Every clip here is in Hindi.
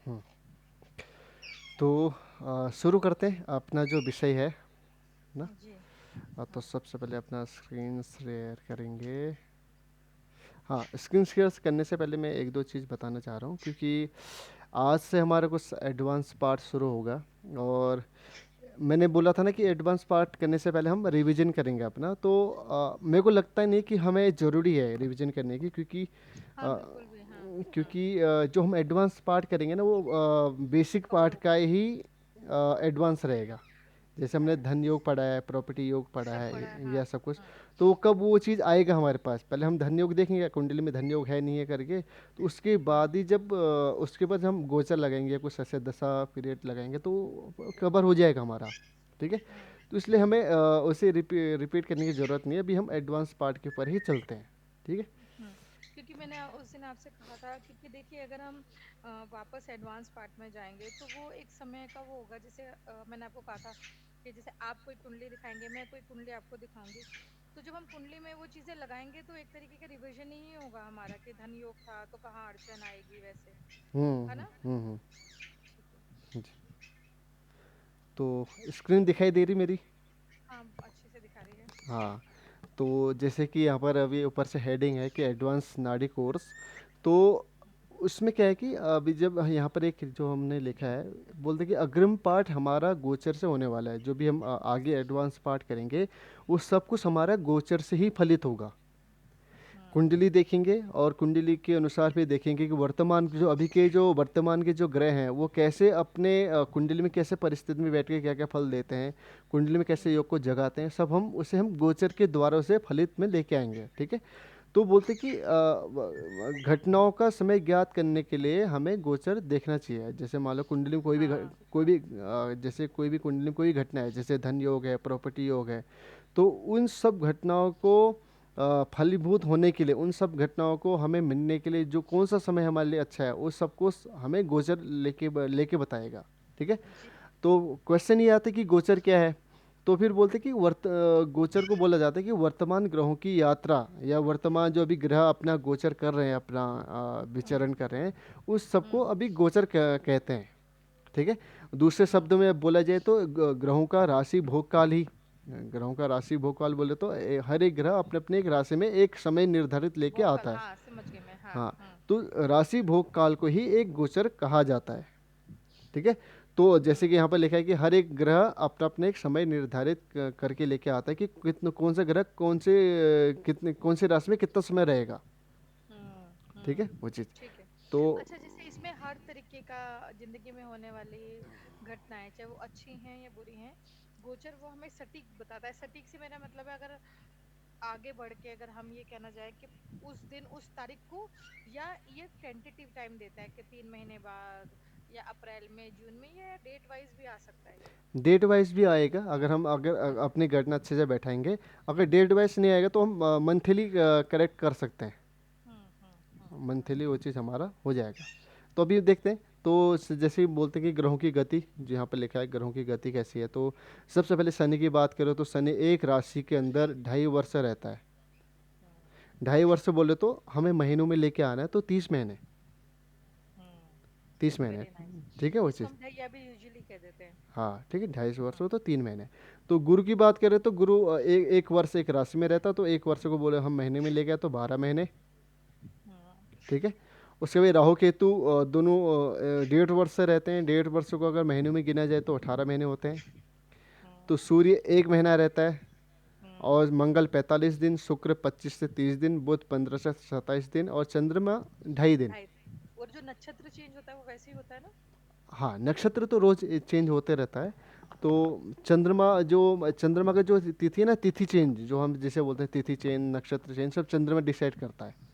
हम्म, तो शुरू करते हैं अपना जो विषय है ना। जी। तो हाँ। सबसे पहले अपना स्क्रीन शेयर करेंगे। हाँ, स्क्रीन शेयर करने से पहले मैं एक दो चीज़ बताना चाह रहा हूँ, क्योंकि आज से हमारा कुछ एडवांस पार्ट शुरू होगा। और मैंने बोला था ना कि एडवांस पार्ट करने से पहले हम रिवीजन करेंगे अपना। तो मेरे को लगता नहीं कि हमें ज़रूरी है रिवीजन करने की, क्योंकि हाँ, अ, बिल्कुल भी। हाँ। हाँ। क्योंकि जो हम एडवांस पार्ट करेंगे ना वो बेसिक कवर पार्ट हो का गया। ही एडवांस रहेगा। जैसे हमने हाँ, धन योग पढ़ा है, प्रॉपर्टी योग पढ़ा सब पढ़ा है। है, हाँ। या सब कुछ। हाँ। तो कब वो चीज़ आएगा हमारे पास, पहले हम धन योग देखेंगे कुंडली में धन योग है नहीं है करके। तो उसके हम्म। बाद ही जब उसके बाद हम गोचर लगाएंगे, कुछ ऐसे दशा पीरियड लगाएंगे तो कवर हो जाएगा हमारा। ठीक है। हम्म। तो इसलिए हमें उसे रिपीट करने की ज़रूरत नहीं है, अभी हम एडवांस पार्ट के ऊपर ही चलते हैं। ठीक है। हम्म। क्योंकि मैंने उस दिन आपसे कहा था, क्योंकि देखिए अगर हम वापस एडवांस पार्ट में जाएंगे तो वो एक समय का वो होगा। जैसे मैंने आपको कहा था कि जैसे आप कोई कुंडली दिखाएंगे, मैं कोई कुंडली आपको दिखाऊंगी। तो जब हम कुंडली में वो चीजें लगाएंगे तो एक तरीके का रिवीजन ही होगा हमारा कि धन योग था तो कहाँ अड़चन आएगी, वैसे। है ना? ठीक है। जी। तो स्क्रीन दिखाई दे रही मेरी? हाँ, अच्छे से दिखा रही है। हाँ। तो जैसे कि यहाँ पर अभी ऊपर से हेडिंग है कि एडवांस नाडी कोर्स। तो उसमें क्या है कि अभी जब यहाँ पर एक जो हमने लिखा है, बोलते हैं कि अग्रिम पार्ट हमारा गोचर से होने वाला है। जो भी हम आगे एडवांस पार्ट करेंगे वो सब कुछ हमारा गोचर से ही फलित होगा। हम्म। कुंडली देखेंगे और कुंडली के अनुसार भी देखेंगे कि वर्तमान जो अभी के जो वर्तमान के जो ग्रह हैं वो कैसे अपने कुंडली में कैसे परिस्थिति में बैठ के क्या क्या फल देते हैं, कुंडली में कैसे योग को जगाते हैं, सब हम उसे हम गोचर के द्वारा उसे फलित में लेके आएंगे। ठीक है। तो बोलते कि घटनाओं का समय ज्ञात करने के लिए हमें गोचर देखना चाहिए। जैसे मान लो कुंडली में हाँ। कोई भी जैसे कोई भी कुंडली में कोई घटना है, जैसे धन योग है, प्रॉपर्टी योग है। तो उन सब घटनाओं को फलीभूत होने के लिए, उन सब घटनाओं को हमें मिलने के लिए जो कौन सा समय हमारे लिए अच्छा है, उस सबको हमें गोचर लेके बताएगा। ठीक है। जी। तो क्वेश्चन ये आता है कि गोचर क्या है। तो फिर बोलते हैं कि गोचर को बोला जाता है कि वर्तमान ग्रहों की यात्रा, या वर्तमान जो अभी ग्रह अपना गोचर कर रहे हैं, अपना हम्म। विचरण कर रहे हैं, उस सबको हम्म। अभी गोचर कहते हैं। ठीक है। दूसरे हम्म। शब्दों में बोला जाए तो ग्रहों का राशि भोग काल ही, ग्रहों का राशि भोग काल बोले तो हर एक ग्रह अपने अपने एक राशि में एक समय निर्धारित लेके भोकल, आता है। हाँ, समझ गई मैं। हाँ। हाँ। हम्म। तो राशि भोग काल को ही एक गोचर कहा जाता है। ठीक है। तो जैसे कि हम्म। यहाँ पर लिखा है कि हर एक ग्रह अपना अपने एक समय निर्धारित करके लेके आता है कि कितने कौन सा ग्रह कौन से कितने कौन से राशि में कितना समय रहेगा। हम्म। ठीक है हम्म। वो चीज़। ठीक है। तो अच्छा, जैसे इसमें हर तरीके का जिंदगी में होने वाली घटनाएं, चाहे वो अच्छी हैं या बुरी हैं, गोचर वो हमें सटीक बताता है। सटीक से मेरा मतलब है, अगर आगे बढ़ के अगर हम ये कहना चाहें कि उस दिन उस तारीख को, या ये टेंटेटिव टाइम देता है कि 3 महीने बाद, या अप्रैल में, जून में, या डेट वाइज भी आ सकता है ये। डेट वाइज भी आएगा, अगर हम अगर अच्छा। अपनी गणना अच्छे से बैठाएंगे। अगर डेट वाइज नहीं आएगा तो हम मंथली करेक्ट कर सकते हैं। हम्म। हम्म। हम्म। मंथली वो चीज़ हमारा हो जाएगा। तो अभी देखते हैं। तो जैसे ही बोलते हैं कि ग्रहों की गति, जो यहाँ पर लिखा है ग्रहों की गति कैसी है, तो सबसे पहले शनि की बात करो तो शनि एक राशि के अंदर 2.5 वर्ष रहता है। हम्म। 2.5 वर्ष बोले तो हमें महीनों में लेके आना है, तो 30 महीने। तीस महीने वेरी नाइस। ठीक है वो जिसको चीज़। हम ढैया भी यूजुअली कह देते हैं। हाँ ठीक है, 2.5 वर्ष हम्म। हो तो 3 महीने। तो गुरु की बात करें तो गुरु एक वर्ष एक राशि में रहता, तो एक वर्ष को बोले हम महीने में ले गया तो 12 महीने। हम्म। ठीक है। उसके बाद राहु केतु दोनों 1.5 वर्ष से रहते हैं। 1.5 वर्ष को अगर महीनों में गिना जाए तो 18 महीने होते हैं। हम्म। तो सूर्य 1 महीना रहता है। हम्म। और मंगल 45 दिन, शुक्र 25 से 30 दिन, बुध 15 से 27 दिन, और चंद्रमा 2.5 दिन। 2.5 दिन। और जो नक्षत्र चेंज होता है वो वैसे ही होता है ना? हाँ, नक्षत्र तो रोज चेंज होते रहता है। तो चंद्रमा का जो तिथि है ना, तिथि चेंज जो हम जिसे बोलते हैं, तिथि चेंज, नक्षत्र चेंज, सब चंद्रमा डिसाइड करता है।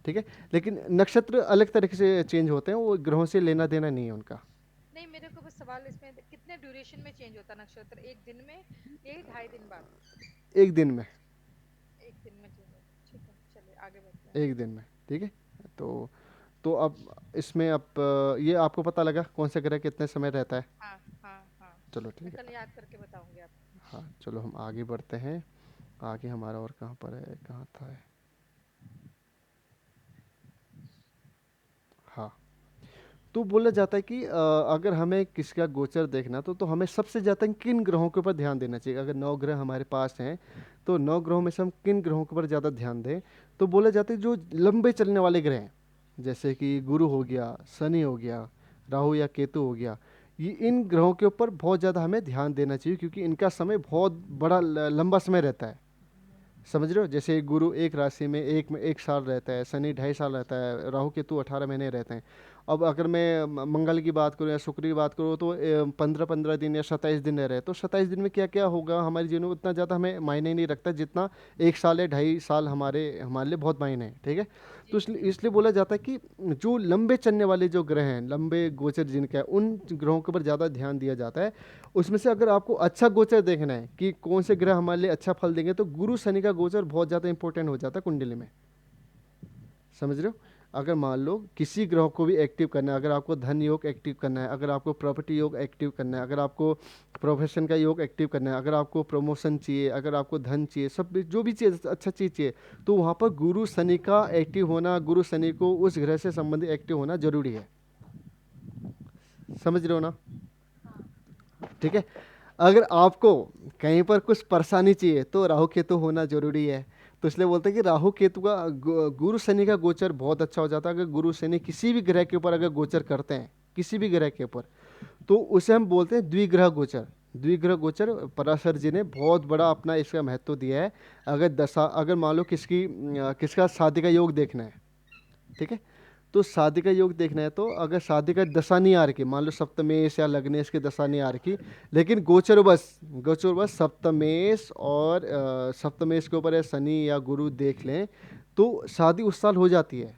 ठीक है। लेकिन नक्षत्र अलग तरीके से चेंज होते हैं, वो ग्रहों से लेना देना नहीं है उनका। नहीं, मेरे को बस सवाल इसमें कितने ड्यूरेशन में चेंज होता है नक्षत्र, एक दिन में, यही 2.5 दिन बाद? एक दिन में। एक दिन में चेंज होता है। ठीक है, चलिए आगे बढ़ते हैं। एक दिन में। ठीक है। तो तो अब इसमें अब ये आपको पता लगा कौन सा ग्रह कितने समय रहता है। हाँ। हाँ। हाँ। चलो मैं ठीक कल है। याद करके बताऊंगी आपको। हाँ चलो हम आगे बढ़ते हैं। आगे हमारा और कहाँ पर है, कहाँ था हाँ। तो बोला जाता है कि अगर हमें किसका गोचर देखना तो हमें सबसे ज़्यादा किन ग्रहों के ऊपर ध्यान देना चाहिए। अगर 9 ग्रह हमारे पास हैं तो 9 ग्रहों में से हम किन ग्रहों के ऊपर ज़्यादा ध्यान दें। तो बोला जाता है जो लंबे चलने वाले ग्रह हैं, जैसे कि गुरु हो गया, शनि हो गया, राहु या केतु हो गया, ये इन ग्रहों के ऊपर बहुत ज़्यादा हमें ध्यान देना चाहिए, क्योंकि इनका समय बहुत बड़ा लंबा समय रहता है। समझ रहे हो, जैसे गुरु एक राशि में एक साल रहता है, शनि 2.5 साल रहता है, राहु केतु 18 महीने रहते हैं। अब अगर मैं मंगल की बात करूँ या शुक्र की बात करूँ तो 15-15 दिन या 27 दिन रह रहे हैं, तो 27 दिन में क्या क्या होगा हमारे जीवन में उतना ज़्यादा हमें मायने नहीं रखता, जितना 1 साल या 2.5 साल हमारे हमारे लिए बहुत मायने हैं। ठीक है। तो जी इसलिए इसलिए बोला जाता है कि जो लंबे चलने वाले जो ग्रह हैं, लंबे गोचर जिनका है, उन ग्रहों के ऊपर ज़्यादा ध्यान दिया जाता है। उसमें से अगर आपको अच्छा गोचर देखना है कि कौन से ग्रह हमारे लिए अच्छा फल देंगे, तो गुरु शनि का गोचर बहुत ज़्यादा इंपॉर्टेंट हो जाता है कुंडली में। समझ रहे हो। अगर मान लो किसी ग्रह को भी एक्टिव करना है, अगर आपको धन योग एक्टिव करना है, अगर आपको प्रॉपर्टी योग एक्टिव करना है, अगर आपको प्रोफेशन का योग एक्टिव करना है, अगर आपको प्रमोशन चाहिए, अगर आपको धन चाहिए, जो भी चाहिए, अच्छा चीज़ चाहिए, तो वहाँ पर गुरु शनि का एक्टिव होना, गुरु शनि को उस ग्रह से संबंधित एक्टिव होना जरूरी है। समझ रहे हो ना। हाँ। ठीक है। अगर आपको कहीं पर कुछ परेशानी चाहिए तो राहु केतु होना जरूरी है। तो इसलिए बोलते हैं कि राहु केतु का गुरु शनि का गोचर बहुत अच्छा हो जाता है। अगर गुरु शनि किसी भी ग्रह के ऊपर अगर गोचर करते हैं, किसी भी ग्रह के ऊपर, तो उसे हम बोलते हैं द्विग्रह गोचर। द्विग्रह गोचर पराशर जी ने बहुत बड़ा अपना इसका महत्व दिया है। अगर मान लो किसका शादी का योग देखना है, ठीक है, तो शादी का योग देखना है, तो अगर शादी का दशा नहीं आ रखी, मान लो सप्तमेश या लग्नेश की दशा नहीं आ रखी, लेकिन गोचर बस सप्तमेश और सप्तमेश के ऊपर है शनि या गुरु देख लें, तो शादी उस साल हो जाती है।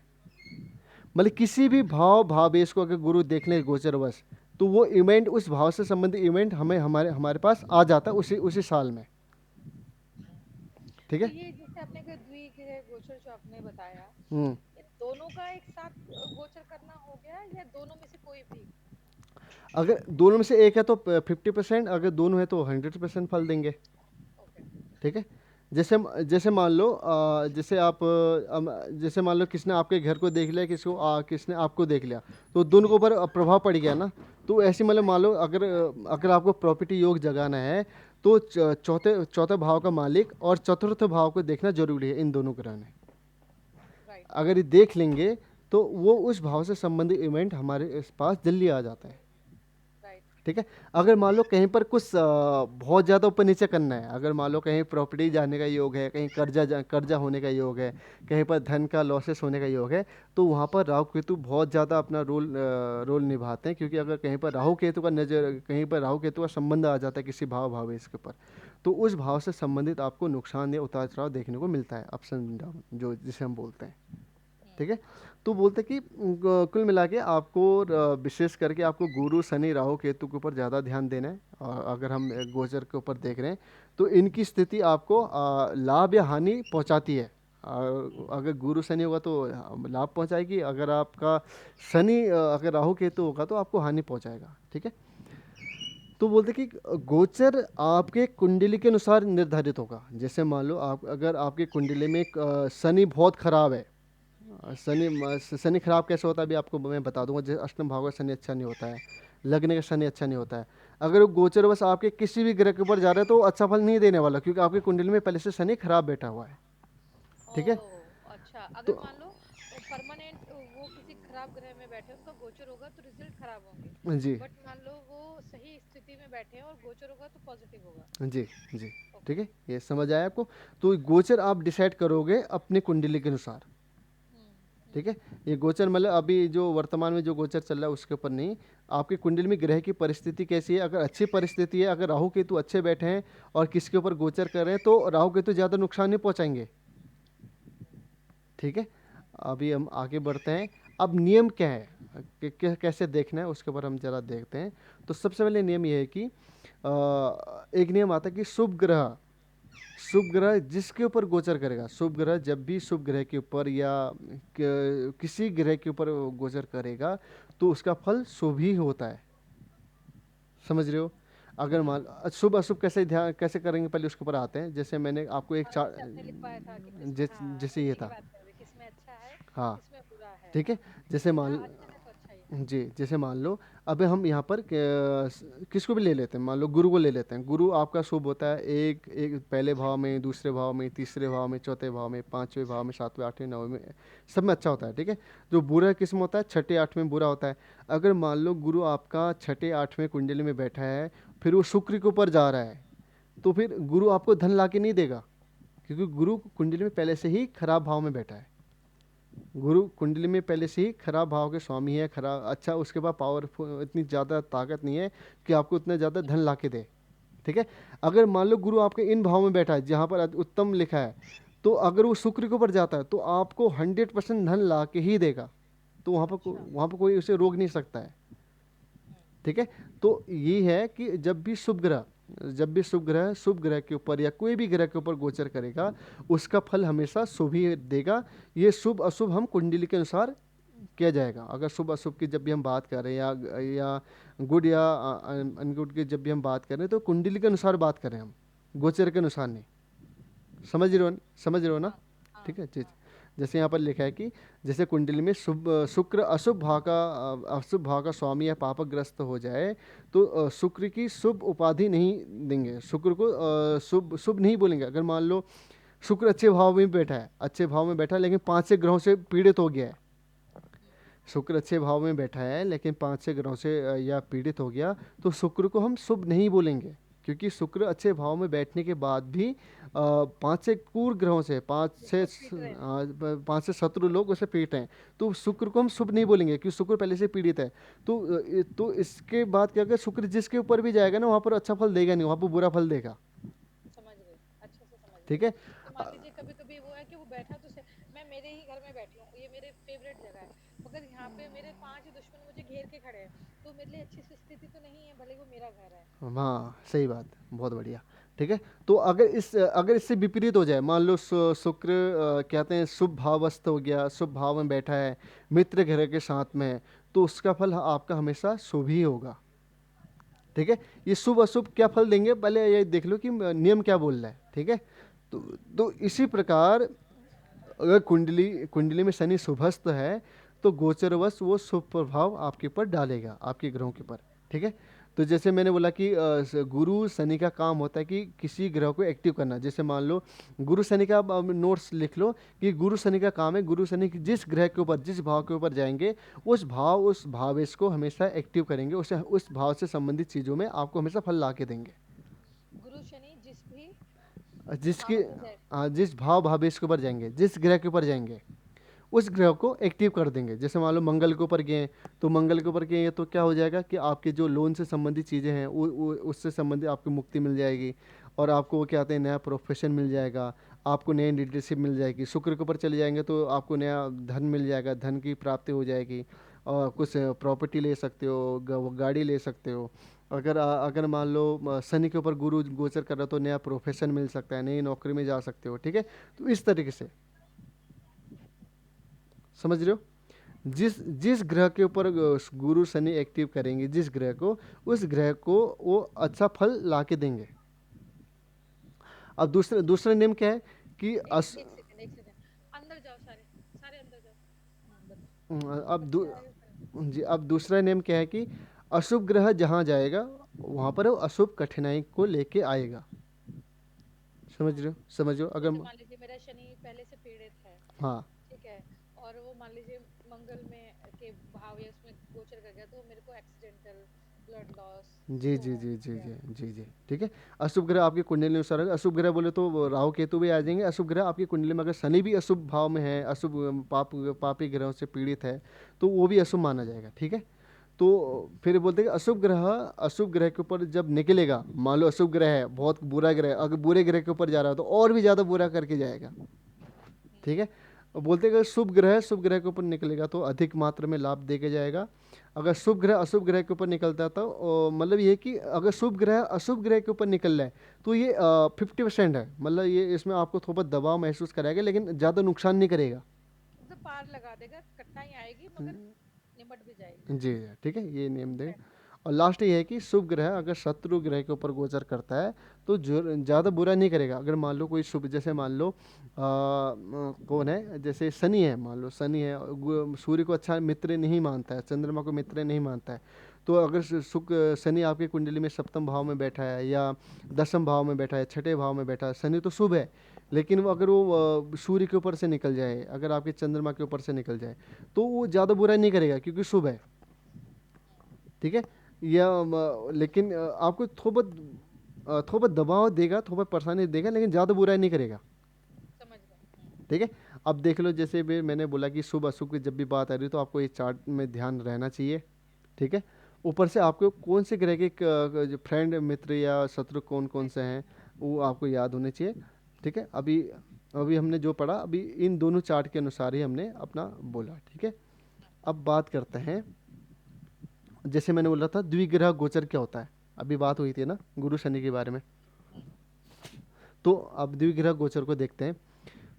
मतलब किसी भी भावेश को अगर गुरु देख लें गोचर बस, तो वो इवेंट, उस भाव से संबंधित इवेंट हमें हमारे हमारे पास आ जाता है उसी उसी साल में। ठीक तो है। ये जैसे आपने का द्विग्रह गोचर जो आपने बताया, हम्म। ये दोनों का एक साथ गोचर करना हो गया या दोनों में से कोई भी? अगर दोनों में से एक है तो 50%, अगर दोनों है तो 100% फल देंगे। ओके। ठीक है। जैसे जैसे मान लो जैसे मान लो किसने आपके घर को देख लिया, किसने आपको देख लिया, तो दोनों के ऊपर प्रभाव पड़ गया ना। तो ऐसे मतलब मान लो अगर आपको प्रॉपर्टी योग जगाना है, तो चौथे चौथे भाव का मालिक और चतुर्थ भाव को देखना जरूरी है इन दोनों ग्रह ने। राइट। अगर ये देख लेंगे तो वो उस भाव से संबंधित इवेंट हमारे इस पास जल्दी आ जाता है। राइट। ठीक है। अगर मान लो कहीं पर कुछ बहुत ज़्यादा ऊपर नीचे करना है, अगर मान लो कहीं प्रॉपर्टी जाने का योग है, कहीं कर्जा होने का योग है, कहीं पर धन का लॉसेस होने का योग है, तो वहाँ पर राहु केतु बहुत ज़्यादा अपना रोल निभाते हैं। क्योंकि अगर कहीं पर राहु केतु का संबंध आ जाता है किसी भाव इसके ऊपर, तो उस भाव से संबंधित आपको नुकसान या उतार चढ़ाव देखने को मिलता है, अप्स एंड डाउन जो जिसे हम बोलते हैं। ठीक है। तो बोलते कि कुल मिला के आपको विशेष करके आपको गुरु शनि राहु केतु के ऊपर ज़्यादा ध्यान देना है। और अगर हम गोचर के ऊपर देख रहे हैं तो इनकी स्थिति आपको लाभ या हानि पहुंचाती है। अगर गुरु शनि होगा तो लाभ पहुंचाएगी, अगर आपका अगर राहु केतु होगा तो आपको हानि पहुंचाएगा। ठीक है। तो बोलते कि गोचर आपके कुंडली के अनुसार निर्धारित होगा। जैसे मान लो अगर आपकी कुंडली में शनि बहुत खराब है, शनि खराब कैसे होता है अभी आपको मैं बता दूंगा। जैसे अष्टम भाव का शनि अच्छा नहीं होता है, लग्न का शनि अच्छा नहीं होता है। अगर वो गोचर बस आपके किसी भी ग्रह के ऊपर जा रहा है तो अच्छा फल नहीं देने वाला, क्योंकि आपकी कुंडली में पहले से शनि खराब बैठा हुआ है। ठीक है। ओह अच्छा, तो अगर मान लो परमानेंट वो किसी खराब ग्रह में बैठे, उनका गोचर होगा तो रिजल्ट खराब होंगे। जी बट मान लो वो सही स्थिति में बैठे हैं और गोचर होगा तो पॉजिटिव होगा। जी जी। ओके। ठीक है, ये समझ आया आपको। तो गोचर आप डिसाइड करोगे अपनी कुंडली के अनुसार। ठीक है। ये गोचर मतलब अभी जो वर्तमान में जो गोचर चल रहा है उसके ऊपर नहीं, आपकी कुंडली में ग्रह की परिस्थिति कैसी है। अगर अच्छी परिस्थिति है, अगर राहु केतु अच्छे बैठे हैं और किसके ऊपर गोचर कर रहे हैं, तो राहु केतु ज़्यादा नुकसान नहीं पहुंचाएंगे। ठीक है। अभी हम आगे बढ़ते हैं। अब नियम क्या है कैसे देखना है उसके ऊपर हम जरा देखते हैं। तो सबसे पहले नियम ये है कि एक नियम आता है कि शुभ ग्रह जिसके ऊपर गोचर करेगा, शुभ ग्रह जब भी शुभ ग्रह के ऊपर या किसी ग्रह के ऊपर वो गोचर करेगा, तो उसका फल शुभ ही होता है। समझ रहे हो। अगर मान शुभ अशुभ कैसे करेंगे, पहले उसके ऊपर आते हैं। जैसे मैंने आपको एक चार्ट, जैसे आपने लिखवाया था कि किसमें, हाँ जैसे ये उसी की था। बात कर रहे, किसमें अच्छा है हाँ। किसमें बुरा है। ठीक है। जैसे मान हाँ अच्छा है तो अच्छा ही जी, जैसे मान लो अभी हम यहाँ पर किसको भी ले लेते हैं, मान लो गुरु को ले लेते हैं। गुरु आपका शुभ होता है एक एक पहले भाव में, दूसरे भाव में, तीसरे भाव में, चौथे भाव में, पाँचवें भाव में, सातवें, आठवें, नौवें में, सब में अच्छा होता है, ठीक है। जो बुरा किस्म होता है छठे आठवें बुरा होता है। अगर मान लो गुरु आपका छठे आठवें कुंडली में बैठा है, फिर वो शुक्र के ऊपर जा रहा है, तो फिर गुरु आपको धन ला के नहीं देगा, क्योंकि गुरु कुंडली में पहले से ही खराब भाव में बैठा है। गुरु कुंडली में पहले से ही खराब भाव के स्वामी है, खराब अच्छा उसके पास पावरफुल इतनी ज़्यादा ताकत नहीं है कि आपको उतना ज़्यादा धन ला के दे, ठीक है। अगर मान लो गुरु आपके इन भाव में बैठा है जहाँ पर उत्तम लिखा है, तो अगर वो शुक्र के ऊपर जाता है तो आपको 100% धन ला के ही देगा। तो अच्छा। वहाँ पर कोई उसे रोक नहीं सकता है, ठीक है। तो ये है कि जब भी शुभ ग्रह के ऊपर या कोई भी ग्रह के ऊपर गोचर करेगा, उसका फल हमेशा शुभ ही देगा। ये शुभ अशुभ हम कुंडली के अनुसार किया जाएगा। अगर शुभ अशुभ की जब भी हम बात कर रहे हैं या गुड या अनगुड की जब भी हम बात कर रहे हैं, तो कुंडली के अनुसार बात करें हम, गोचर के अनुसार नहीं। समझ रहे हो ना? हाँ हाँ ठीक है जी। हाँ। जैसे यहाँ पर लिखा है कि जैसे कुंडली में शुक्र अशुभ भाव का स्वामी या पापग्रस्त हो जाए, तो शुक्र की शुभ उपाधि नहीं देंगे, शुक्र को शुभ शुभ नहीं बोलेंगे। अगर मान लो शुक्र अच्छे भाव में बैठा है लेकिन 5 से ग्रहों से पीड़ित हो गया है, शुक्र अच्छे भाव में बैठा है लेकिन 5 से ग्रहों से या पीड़ित हो गया, तो शुक्र को हम शुभ नहीं बोलेंगे, क्योंकि शुक्र अच्छे भाव में बैठने के बाद भी 5 से क्रूर ग्रहों से बहुत पीट रहे हैं। 5 से शत्रु लोग उसे पीट रहे हैं, तो शुक्र को हम शुभ नहीं बोलेंगे क्योंकि शुक्र पहले से पीड़ित है। तो इसके बाद क्या, अगर शुक्र जिसके ऊपर भी जाएगा ना, वहाँ पर अच्छा फल देगा नहीं, वहाँ पर बुरा फल देगा, समझ गई, अच्छे से समझ गई। ठीक है। तो मान लीजिए कभी कभी वो है कि वो बैठा तो मैं मेरे ही घर में बैठी हूँ, ये मेरे फेवरेट जगह है, मगर यहाँ पे मेरे 5 दुश्मन मुझे घेर के खड़े हैं, तो मेरे लिए अच्छी स्थिति तो नहीं है, भले वो मेरा घर है। हाँ सही बात, बहुत बढ़िया, ठीक है। तो अगर इससे विपरीत हो जाए, मान लो शुक्र कहते हैं शुभ भावस्थ हो गया, शुभ भाव में बैठा है, मित्र ग्रह के साथ में है, तो उसका फल आपका हमेशा शुभ ही होगा, ठीक है। ये शुभ अशुभ क्या फल देंगे, पहले ये देख लो कि नियम क्या बोल रहा है, ठीक है। तो तो इसी प्रकार अगर कुंडली में शनि शुभस्थ है, तो गोचरवश वो शुभ प्रभाव आपके ऊपर डालेगा, आपके ग्रहों के ऊपर, ठीक है। तो जैसे मैंने बोला कि गुरु शनि का काम होता है कि किसी ग्रह को एक्टिव करना। जैसे मान लो गुरु शनि का, आप नोट्स लिख लो कि गुरु शनि का काम है, गुरु शनि जिस ग्रह के ऊपर जिस भाव के ऊपर जाएंगे, उस भावेश को हमेशा एक्टिव करेंगे, उस भाव से संबंधित चीज़ों में आपको हमेशा फल ला के देंगे। गुरु शनि जिस भी जिसके भाव में जाए। जिस भाव भावेश के ऊपर जाएंगे, जिस ग्रह के ऊपर जाएंगे, उस ग्रह को एक्टिव कर देंगे। जैसे मान लो मंगल के ऊपर गए, तो मंगल के ऊपर गए तो क्या हो जाएगा कि आपके जो लोन से संबंधित चीज़ें हैं उससे संबंधित आपको मुक्ति मिल जाएगी, और आपको वो क्या कहते हैं, नया प्रोफेशन मिल जाएगा, आपको नई लीडरशिप मिल जाएगी। शुक्र के ऊपर चले जाएंगे तो आपको नया धन मिल जाएगा, धन की प्राप्ति हो जाएगी, और कुछ प्रॉपर्टी ले सकते हो, गाड़ी ले सकते हो। अगर मान लो शनि के ऊपर गुरु गोचर कर रहा है, तो नया प्रोफेशन मिल सकता है, नई नौकरी में जा सकते हो, ठीक है। तो इस तरीके से समझ रहे हो, जिस जिस ग्रह के ऊपर गुरु शनि एक्टिव करेंगे जिस ग्रह को, उस ग्रह को वो अच्छा फल ला के देंगे। अब दूसरा दूसरा नियम क्या है कि एक सेकंड, अंदर जाओ, सारे सारे अंदर जाओ। हाँ अब बच्चे आए हुए हैं। जी, अब दूसरा नियम क्या है कि अशुभ ग्रह जहाँ जाएगा, वहाँ पर वो अशुभ कठिनाई को लेके आएगा। हाँ, समझ रहे हो अगर जैसे मान लीजिए मेरा शनि पहले से पीड़ित है, हाँ ठीक है, और वो मान लीजिए मंगल में के भाव या उसमें गोचर कर गया, तो मेरे को एक्सीडेंटल ब्लड लॉस जी वो जी हो जी जी गया। जी जी जी, ठीक है। अशुभ ग्रह आपकी कुंडली में अनुसार होगा। अशुभ ग्रह बोले तो वो राहु केतु भी आ जाएंगे। अशुभ ग्रह आपकी कुंडली में अगर शनि भी अशुभ भाव में है, अशुभ पापी ग्रहों से पीड़ित है, तो वो भी अशुभ माना जाएगा, ठीक है। तो फिर बोलते हैं कि अशुभ ग्रह के ऊपर जब निकलेगा, मान लो अशुभ ग्रह है, बहुत बुरा ग्रह है, अगर बुरे ग्रह के ऊपर जा रहा है तो और भी ज़्यादा बुरा करके जाएगा, हम्म, ठीक है। और बोलते हैं कि शुभ ग्रह के ऊपर निकलेगा तो अधिक मात्रा में लाभ दे के जाएगा। अगर शुभ ग्रह अशुभ ग्रह के ऊपर निकलता है तो मतलब ये कि अगर शुभ ग्रह अशुभ ग्रह के ऊपर निकल रहा है, तो ये 50% है, मतलब ये इसमें आपको थोड़ा दबाव महसूस कराएगा लेकिन ज़्यादा नुकसान नहीं करेगा। मतलब पार लगा देगा, कठिनाई आएगी मगर निमट भी जाएगी। जी, ठीक है, ये नियम दें। और लास्ट ये है कि शुभ ग्रह अगर शत्रु ग्रह के ऊपर गोचर करता है तो जो ज़्यादा बुरा नहीं करेगा। अगर मान लो कोई शुभ, जैसे मान लो कौन है, जैसे शनि है, मान लो शनि है, सूर्य को अच्छा मित्र नहीं मानता है, चंद्रमा को मित्र नहीं मानता है, तो अगर शनि आपकी कुंडली में सप्तम भाव में बैठा है या दसम भाव में बैठा है, छठे भाव में बैठा है, शनि तो शुभ है, लेकिन वो अगर वो सूर्य के ऊपर से निकल जाए, अगर आपके चंद्रमा के ऊपर से निकल जाए, तो वो ज़्यादा बुरा नहीं करेगा क्योंकि शुभ है। ठीक है। या लेकिन आपको थोड़ा बहुत दबाव देगा, थोड़ा बहुत परेशानी देगा, लेकिन ज़्यादा बुराई नहीं करेगा। समझ गए। ठीक है। अब देख लो, जैसे भी मैंने बोला कि शुभ अशुभ की जब भी बात आ रही है तो आपको ये चार्ट में ध्यान रहना चाहिए। ठीक है। ऊपर से आपको कौन से ग्रह के जो फ्रेंड मित्र या शत्रु कौन कौन से हैं वो आपको याद होने चाहिए। ठीक है। अभी अभी हमने जो पढ़ा, अभी इन दोनों चार्ट के अनुसार ही हमने अपना बोला। ठीक है। अब बात करते हैं, जैसे मैंने बोला था द्विग्रह गोचर क्या होता है, अभी बात हुई थी ना गुरु शनि के बारे में। तो अब द्विग्रह गोचर को देखते हैं।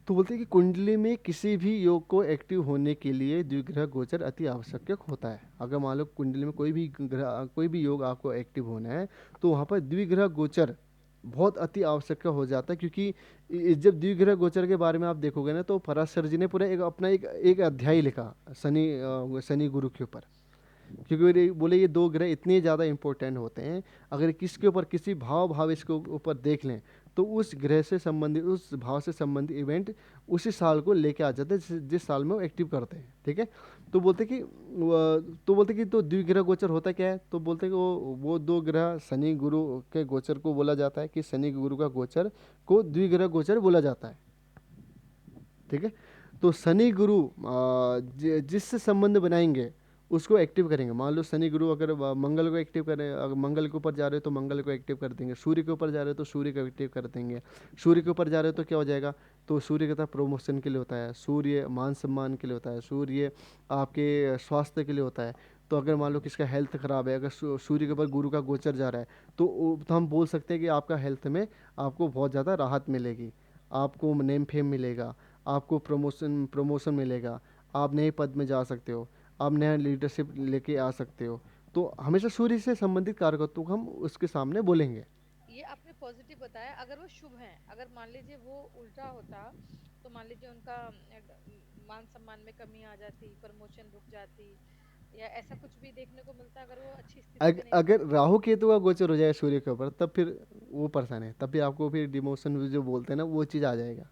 तो बोलते हैं कि कुंडली में किसी भी योग को एक्टिव होने के लिए द्विग्रह गोचर अति आवश्यक होता है। अगर मान लो कुंडली में कोई भी ग्रह, कोई भी योग आपको एक्टिव होना है तो वहाँ पर द्विग्रह गोचर बहुत अति आवश्यक हो जाता है, क्योंकि जब द्विग्रह गोचर के बारे में आप देखोगे ना तो पराशर जी ने पूरा एक अपना एक अध्याय लिखा शनि शनि गुरु के ऊपर। क्योंकि बोले ये दो ग्रह इतने ज़्यादा इंपॉर्टेंट होते हैं, अगर किसके ऊपर किसी भाव इसके ऊपर देख लें तो उस ग्रह से संबंधित, उस भाव से संबंधित इवेंट उसी साल को लेके आ जाते हैं जिस साल में वो एक्टिव करते हैं। ठीक है। तो बोलते कि तो द्विग्रह गोचर होता क्या है, तो बोलते कि वो दो ग्रह शनि गुरु के गोचर को बोला जाता है, कि शनि गुरु का गोचर को द्विग्रह गोचर बोला जाता है। ठीक है। तो शनि गुरु जिससे संबंध बनाएंगे उसको एक्टिव करेंगे। मान लो शनि गुरु अगर मंगल को एक्टिव करें, अगर मंगल के ऊपर जा रहे हो तो मंगल को एक्टिव कर देंगे, सूर्य के ऊपर जा रहे हो तो सूर्य को एक्टिव कर देंगे। सूर्य के ऊपर जा रहे हो तो क्या हो जाएगा, तो सूर्य का प्रमोशन के लिए होता है, सूर्य मान सम्मान के लिए होता है, सूर्य आपके स्वास्थ्य के लिए होता है। तो अगर मान लो किसका हेल्थ ख़राब है, अगर सूर्य के ऊपर गुरु का गोचर जा रहा है तो हम बोल सकते हैं कि आपका हेल्थ में आपको बहुत ज़्यादा राहत मिलेगी, आपको नेम फेम मिलेगा, आपको प्रमोशन मिलेगा, आप नए पद में जा सकते हो, आप नया लीडरशिप लेके आ सकते हो। तो हमेशा सूर्य से संबंधित कारकत्वों को हम उसके सामने बोलेंगे। ये आपने पॉजिटिव बताया, अगर वो शुभ है, अगर मान लीजिए वो उल्टा होता, तो मान लीजिए उनका मान सम्मान में कमी आ जाती, प्रमोशन रुक जाती, या ऐसा कुछ भी देखने को मिलता अगर वो अच्छी स्थिति में नहीं था। अगर राहु केतु का गोचर हो जाए सूर्य के ऊपर तब फिर वो परेशान है, तब भी आपको फिर डिमोशन जो बोलते हैं ना वो चीज़ आ जाएगा।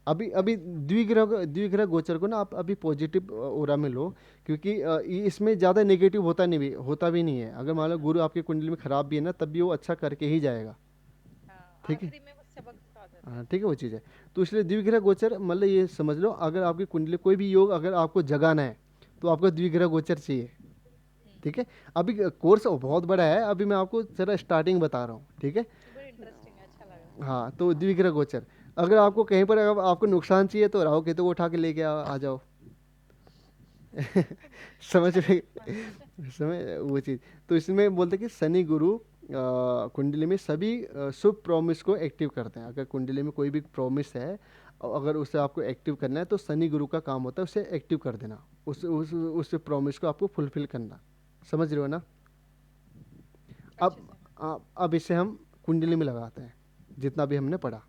अभी अभी द्विग्रह गोचर को ना आप अभी पॉजिटिव ओरा में लो, क्योंकि इसमें ज़्यादा नेगेटिव होता भी नहीं है। अगर मान लो अच्छा। गुरु आपकी कुंडली में खराब भी है ना तब भी वो अच्छा करके ही जाएगा। हाँ, ठीक है। आखिरी में वो सबक सिखा देता हाँ है। ठीक है, वो चीज़ है। तो इसलिए द्विग्रह गोचर मतलब ये समझ लो, अगर आपकी कुंडली कोई भी योग अगर आपको जगाना है तो आपको द्विग्रह गोचर चाहिए। ठीक है। अभी कोर्स बहुत बड़ा है, अभी मैं आपको जरा स्टार्टिंग बता रहा हूँ। ठीक है। बड़ी इंटरेस्टिंग है, अच्छा लग रहा है। हाँ तो द्विग्रह गोचर, अगर आपको कहीं पर अगर आपको नुकसान चाहिए तो राहु केतु को उठा के लेके आ जाओ। समझ अच्छा रहे, लगता है। समझ वो चीज़। तो इसमें बोलते हैं कि शनि गुरु कुंडली में सभी शुभ प्रॉमिस को एक्टिव करते हैं। अगर कुंडली में कोई भी प्रॉमिस है और अगर उसे आपको एक्टिव करना है तो शनि गुरु का काम होता है उसे एक्टिव कर देना, उस प्रॉमिस को आपको फुलफिल करना। समझ रहे हो ना। अच्छे अब से। अब इसे हम कुंडली में लगाते हैं, जितना भी हमने पढ़ा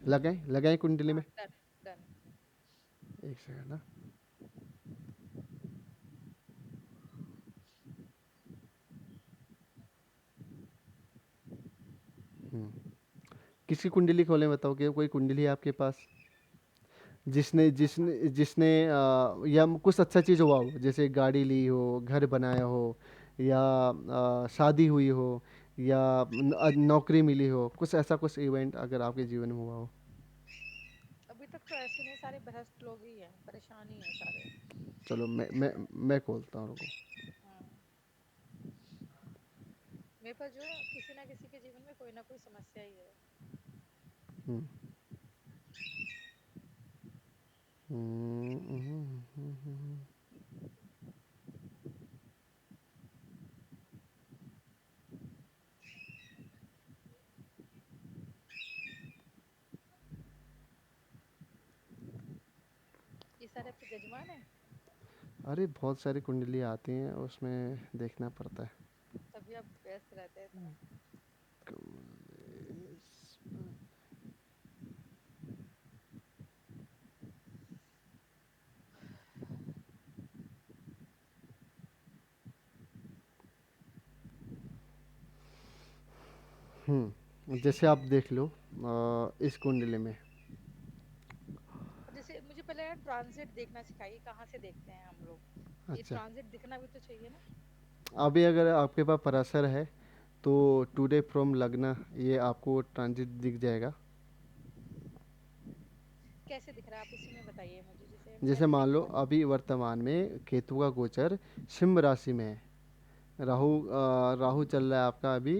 लगाएं लगाएं कुंडली हाँ, में। डन। डन। एक सेकंड ना। हम्म, किसकी कुंडली खोलें बताओ, कि कोई कुंडली है आपके पास जिसने मेरे पास। जिसने जिसने या कुछ अच्छा चीज़ हुआ हो, जैसे गाड़ी ली हो, घर बनाया हो, या शादी हुई हो, या नौकरी मिली हो, कुछ ऐसा कुछ इवेंट अगर आपके जीवन में हुआ हो। अभी तक तो ऐसे नहीं, सारे भ्रष्ट लोग ही हैं, परेशान ही हैं सारे। चलो मैं खोलता हूँ, रुको। हाँ। मेरे पास जो है, किसी ना किसी के जीवन में कोई ना कोई समस्या ही है। हम्म, हम्म, हम्म, हम्म, हम्म, ये सारे आपके जजमान है। अरे बहुत सारी कुंडली आती हैं, उसमें देखना पड़ता है। तभी आप व्यस्त रहते हैं इतना। जैसे आप देख लो इस कुंडली में। और जैसे मुझे पहले यार ट्रांजिट देखना सिखाइए, कहाँ से देखते हैं हम लोग? ये अच्छा, ट्रांजिट दिखना भी तो चाहिए ना। अभी अगर आपके पास पराशर है तो टुडे फ्रॉम लग्न, ये आपको ट्रांजिट दिख जाएगा। कैसे दिख रहा है, आप इसी में बताइए मुझे, जैसे मैं जैसे भी मान देख लो पाऊँ। अभी वर्तमान में केतु का गोचर सिंह राशि में है। राहु चल रहा है आपका अभी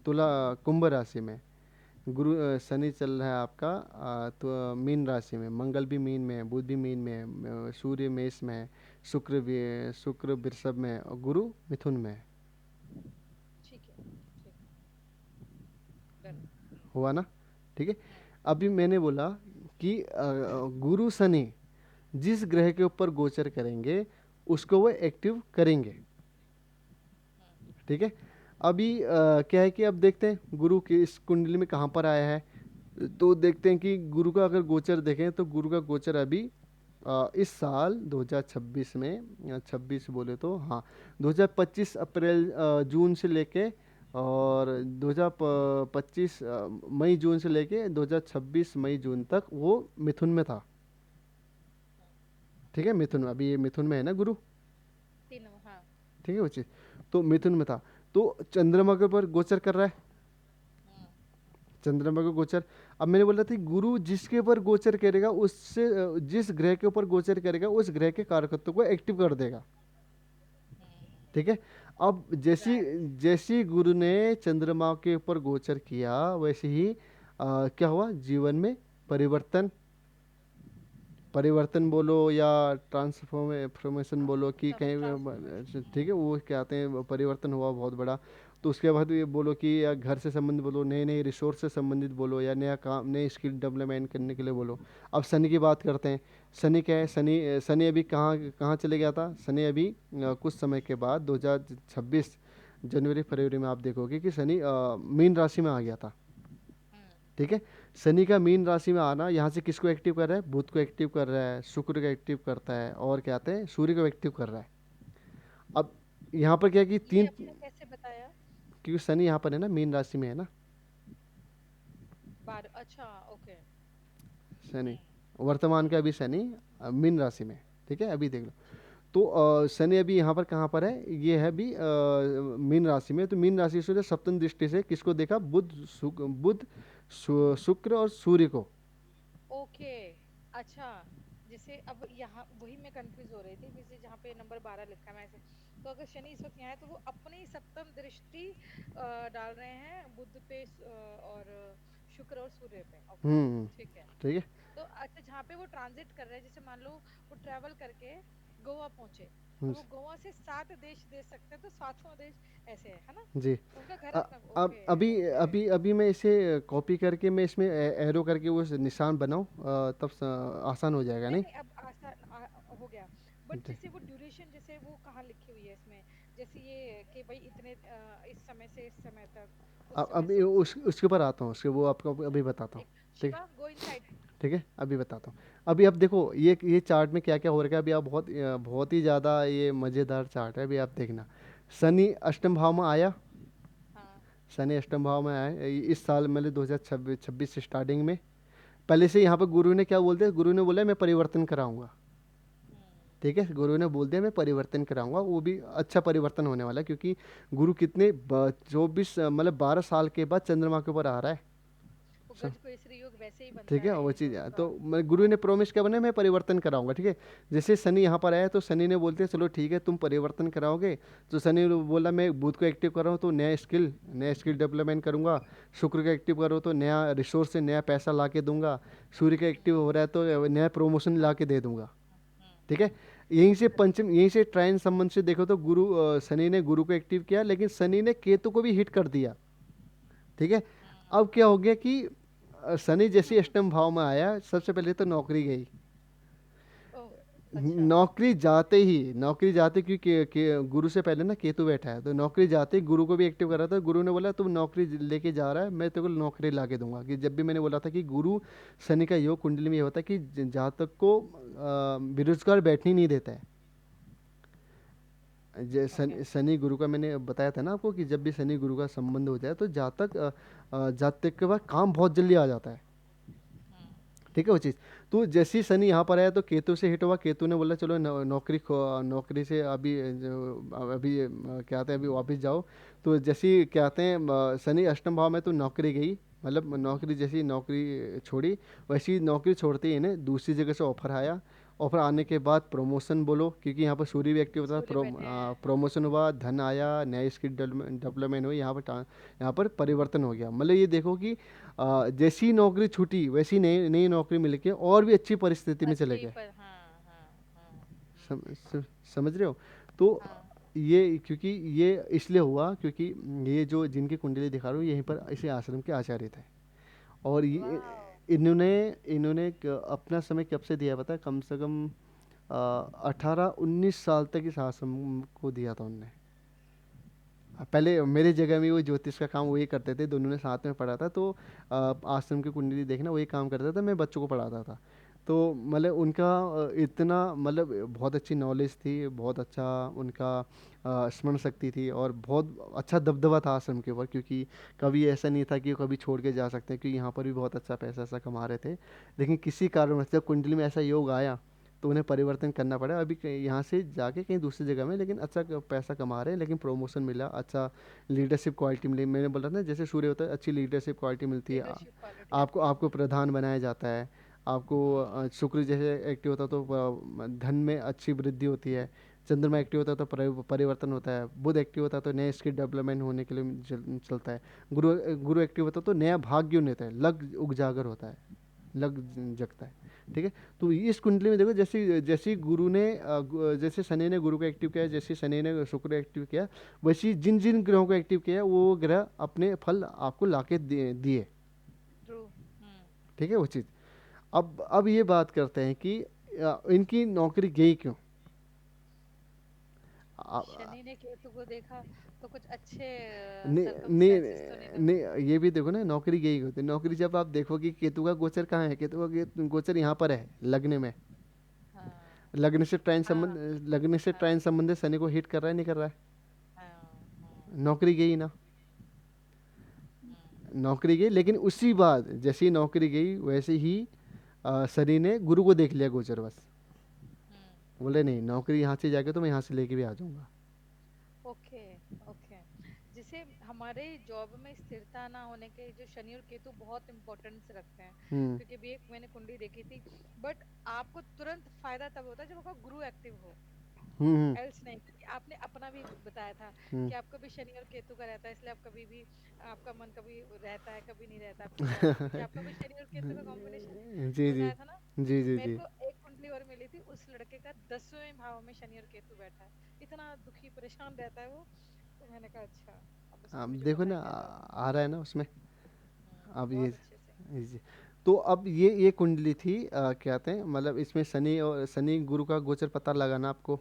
तुला कुंभ राशि में। शनि चल रहा है आपका तो मीन राशि में। मंगल भी मीन में है, बुध भी मीन में है, सूर्य मेष में है, शुक्र वृषभ में है और गुरु मिथुन में है। ठीक है, ठीक है, डन। हुआ ना? ठीक है। हम्म। अभी मैंने बोला कि गुरु शनि जिस ग्रह के ऊपर गोचर करेंगे उसको वो एक्टिव करेंगे। हम्म। ठीक है। अभी क्या है कि अब देखते हैं गुरु की इस कुंडली में कहाँ पर आया है। तो देखते हैं कि गुरु का अगर गोचर देखें तो गुरु का गोचर अभी इस साल 2026 में, 26 बोले तो हाँ, 2025 अप्रैल जून से लेके और 2025 मई जून से लेके 2026 मई जून तक वो मिथुन में था। ठीक है, मिथुन में, अभी ये मिथुन में है ना गुरु। तीन, हाँ। ठीक है बच्चे। तो मिथुन में था, तो चंद्रमा के ऊपर गोचर कर रहा है। हम्म। चंद्रमा का गोचर, अब मैंने बोला था गुरु जिसके ऊपर गोचर करेगा उससे जिस ग्रह के ऊपर गोचर करेगा उस ग्रह के कारकत्व को एक्टिव कर देगा। ठीक है। अब जैसी राइट। जैसी गुरु ने चंद्रमा के ऊपर गोचर किया वैसे ही क्या हुआ जीवन में परिवर्तन। परिवर्तन बोलो या ट्रांसफॉर्मेशन बोलो कि सब कहीं, ठीक है, वो क्या कहते हैं, परिवर्तन हुआ बहुत बड़ा। तो उसके बाद ये बोलो कि या घर से संबंधित बोलो, नए नए रिसोर्स से संबंधित बोलो या नया काम, नई स्किल डेवलपमेंट करने के लिए बोलो। अब शनि की बात करते हैं। शनि क्या है, शनि अभी कहाँ कहाँ चले गया था। शनि अभी कुछ समय के बाद 2026 जनवरी फरवरी में आप देखोगे कि शनि मीन राशि में आ गया था। हम्म। ठीक है। शनि का मीन राशि में आना यहाँ से किसको एक्टिव कर रहा है, बुध को एक्टिव कर रहा है, शुक्र को एक्टिव करता है और क्या कहते हैं सूर्य को एक्टिव कर रहा है। अब यहाँ पर क्या है कि ये तीन, आपने कैसे बताया? क्योंकि शनि यहाँ पर है ना, मीन राशि में है ना। बार, अच्छा, ओके। शनि हम्म। वर्तमान का अभी शनि मीन राशि में है। ठीक है, अभी देख लो। तो शनि अभी यहाँ पर कहाँ पर है, ये है अभी मीन राशि में। तो मीन राशि से सप्तम दृष्टि से किसको देखा, शुक्र और सूर्य को। ओके, अच्छा। जैसे अब यहाँ वही मैं कंफ्यूज हो रही थी, जैसे जहाँ पे नंबर 12 लिखा है मैं ऐसे, तो अगर शनि इस वक्त यहाँ है तो वो अपनी ही सप्तम दृष्टि डाल रहे हैं बुध पे, और शुक्र और सूर्य पे। ओके, हम्म। ठीक है। ठीक है। तो अच्छा, जहाँ पे वो ट्रांजिट कर रहे हैं, जैसे मान लो वो ट्रेवल करके गोवा पहुंचे, हम्म, और वो गोवा से 7 देश दे सकते हैं, तो 7वां देश ऐसे है ना? जी। उनका घर अ- अपना, अब ओके। अभी ओके। अभी अभी मैं इसे कॉपी करके मैं इसमें एरो करके वो निशान बनाऊं, तब आसान हो जाएगा नहीं नहीं। नहीं, अब आसान हो गया। बट ठीक। जैसे वो ड्यूरेशन, जैसे वो कहाँ लिखी हुई है इसमें, जैसे ये कि भाई इतने इस समय से इस समय तक, उस अब समय अभी से उस उसके ऊपर आता हूँ, उसके वो आपको अभी बताता हूँ। एक ठीक। Shiva go inside. ठीक है, अभी बताता हूँ। अभी आप देखो ये चार्ट में क्या क्या हो रखा है। अभी आप बहुत ही ज़्यादा ये मज़ेदार चार्ट है, अभी आप देखना। शनि अष्टम भाव में आया। हाँ। शनि अष्टम भाव में आया इस साल मतलब 2026 स्टार्टिंग में। पहले से यहाँ पर गुरु ने क्या बोलते हैं, गुरु ने बोला मैं परिवर्तन कराऊंगा। हम्म। ठीक है, गुरु ने बोल दिया मैं परिवर्तन कराऊंगा, वो भी अच्छा परिवर्तन होने वाला है क्योंकि गुरु कितने 24 मतलब 12 साल के बाद चंद्रमा के ऊपर आ रहा है। वो स- गज को इसरी योग वैसे ही बनता ठीक है, है वो ये चीज़ जो है तो ट्रांस। मैं गुरु हाँ। ने प्रोमिस क्या बना मैं परिवर्तन कराऊंगा। ठीक है। जैसे शनि यहाँ पर आया तो शनि ने बोलते हैं चलो ठीक है तुम परिवर्तन कराओगे। तो शनि ने बोला मैं बुध को एक्टिव कर रहा हूँ तो नया स्किल डेवलपमेंट करूंगा। शुक्र को एक्टिव करो तो नया रिसोर्स से नया पैसा ला के दूंगा। सूर्य का एक्टिव हो रहा है तो नया प्रमोशन ला के दे दूंगा। हम्म। ठीक है। यहीं से ट्राइन संबंध से देखो तो शनि ने गुरु को एक्टिव किया लेकिन शनि ने केतु को भी हिट कर दिया। ठीक है। अब क्या हो गया कि शनि जैसे अष्टम भाव में आया सबसे पहले तो नौकरी गई। ओह। अच्छा। नौकरी जाते क्योंकि गुरु से पहले ना केतु बैठा है, तो नौकरी जाते ही गुरु को भी एक्टिव कर रहा था। गुरु ने बोला तुम नौकरी लेके जा रहा है, मैं तेरे को नौकरी ला के दूंगा। कि जब भी मैंने बोला था कि गुरु शनि का योग कुंडली में ये होता है कि जातक को बेरोजगार बैठने ही नहीं देता है। ओके। शनि गुरु का मैंने बताया था ना आपको कि जब भी शनि गुरु का संबंध हो जाए तो जातक के पास काम बहुत जल्दी आ जाता है। हम्म। ठीक है वो चीज़। तो जैसे ही शनि यहाँ पर आया तो केतु से हिट हुआ। केतु ने बोला चलो नौकरी से अभी क्या आते हैं अभी वापस जाओ। तो जैसे ही क्या आते हैं शनि अष्टम भाव में तो नौकरी गई, मतलब नौकरी जैसी नौकरी छोड़ी, वैसी नौकरी छोड़ते ही इन्हें दूसरी जगह से ऑफर आया। ऑफर आने के बाद प्रमोशन बोलो, क्योंकि यहाँ पर सूर्य भी एक्टिव होता है, सूर्य बैठे हैं। प्रमोशन हुआ, धन आया, नई स्किल डेवलपमेंट हुई, यहाँ पर परिवर्तन हो गया। मतलब ये देखो कि जैसी नौकरी छूटी वैसी नई नई नौकरी मिल के और भी अच्छी परिस्थिति में चले अच्छी गए। पर, हाँ हाँ हाँ। सम, सम, समझ रहे हो? तो हाँ। ये क्योंकि ये इसलिए हुआ क्योंकि ये जो जिनकी कुंडली दिखा रहा हूँ यहीं पर इसी आश्रम के आचार्य थे। और ये वाह। इन्होंने इन्होंने अपना समय कब से दिया पता है? कम से कम 18-19 साल तक इस आश्रम को दिया था उनने। पहले मेरी जगह में वो ज्योतिष का काम वही करते थे, दोनों ने साथ में पढ़ा था। तो आश्रम की कुंडली देखना वही काम करता था, मैं बच्चों को पढ़ाता था। तो मतलब उनका इतना मतलब बहुत अच्छी नॉलेज थी, बहुत अच्छा उनका स्मरण शक्ति थी, और बहुत अच्छा दबदबा था आश्रम के ऊपर। क्योंकि कभी ऐसा नहीं था कि वो कभी छोड़ के जा सकते हैं, क्योंकि यहाँ पर भी बहुत अच्छा पैसा ऐसा कमा रहे थे। लेकिन किसी कारणवश जब कुंडली में ऐसा योग आया तो उन्हें परिवर्तन करना पड़ा। अभी यहाँ से जाके कहीं दूसरी जगह में, लेकिन अच्छा पैसा कमा रहे हैं, लेकिन प्रमोशन मिला, अच्छा लीडरशिप क्वालिटी मिली। मैंने बोला ना जैसे सूर्य होता है अच्छी लीडरशिप क्वालिटी मिलती है। लीडरशिप क्वालिटी आपको आती है। आपको प्रधान बनाया जाता है। आपको हम्म। शुक्र जैसे एक्टिव होता है तो धन में अच्छी वृद्धि होती है। चंद्रमा एक्टिव होता है तो परिवर्तन होता है। बुध एक्टिव होता है तो नए स्किल डेवलपमेंट होने के लिए चलता है। गुरु गुरु एक्टिव होता है तो नया भाग्य होता है, लग उजागर होता है, लग जगता है। ठीक है। तो इस कुंडली में देखो जैसे जैसे गुरु ने जैसे शनि ने गुरु को एक्टिव किया, जैसे शनि ने शुक्र को एक्टिव किया, वैसे जिन जिन ग्रहों को एक्टिव किया वो ग्रह अपने फल आपको लाके दिए। ट्रू। हम्म। ठीक है वो चीज़। अब ये बात करते हैं कि इनकी नौकरी गई क्यों। आ- शनि ने केतु को देखा तो कुछ अच्छे नहीं सरकमस्टेंसेस तो नहीं नहीं लगे। नहीं, ये भी देखो ना, नौकरी गई होती है। नौकरी जब आप देखो कि केतु का गोचर कहाँ है, केतु का गोचर यहाँ पर है लग्न में। हाँ हाँ लग्न से हाँ ट्राइन संबंधित शनि को हिट कर रहा है नहीं कर रहा है? हाँ। नौकरी गई ना। हम्म। नौकरी गई, लेकिन उसी बाद जैसे ही नौकरी गई वैसे ही शनि ने गुरु को देख लिया गोचर बस। हम्म। बोले नहीं, नौकरी यहाँ से जाके तो मैं यहाँ से लेके भी आ जाऊंगा। ओके। ओके। जिसे हमारे जॉब में स्थिरता ना होने के जो शनि और केतु बहुत इंपॉर्टेंस रखते हैं। हम्म क्योंकि भी एक मैंने कुंडली देखी थी। बट आपको तुरंत फायदा तब होता है जब आपका गुरु एक्टिव हो। हम्म एल्स नहीं, क्योंकि आपने अपना भी बताया था हम्म कि आपका भी शनि और केतु का रहता है, इसलिए आप कभी भी आपका मन कभी रहता है कभी नहीं रहता आपकी जॉब में, क्योंकि आपका भी शनि और केतु का कॉम्बिनेशन है। जी जी बताया था ना। जी जी मेरे जी। को एक कुंडली और मिली थी, उस लड़के का 10वें भाव में शनि और केतु बैठा है। इतना दुखी परेशान रहता है वो। तो मैंने कहा अच्छा, अब इसमें अब मुझे देखो पता ना है क्या जॉब है। आ रहा है ना उसमें। अब बहुत अच्छे से। जी। तो अब ये कुंडली थी, क्या कहते हैं, मतलब इसमें शनि और शनि गुरु का गोचर पता लगाना आपको।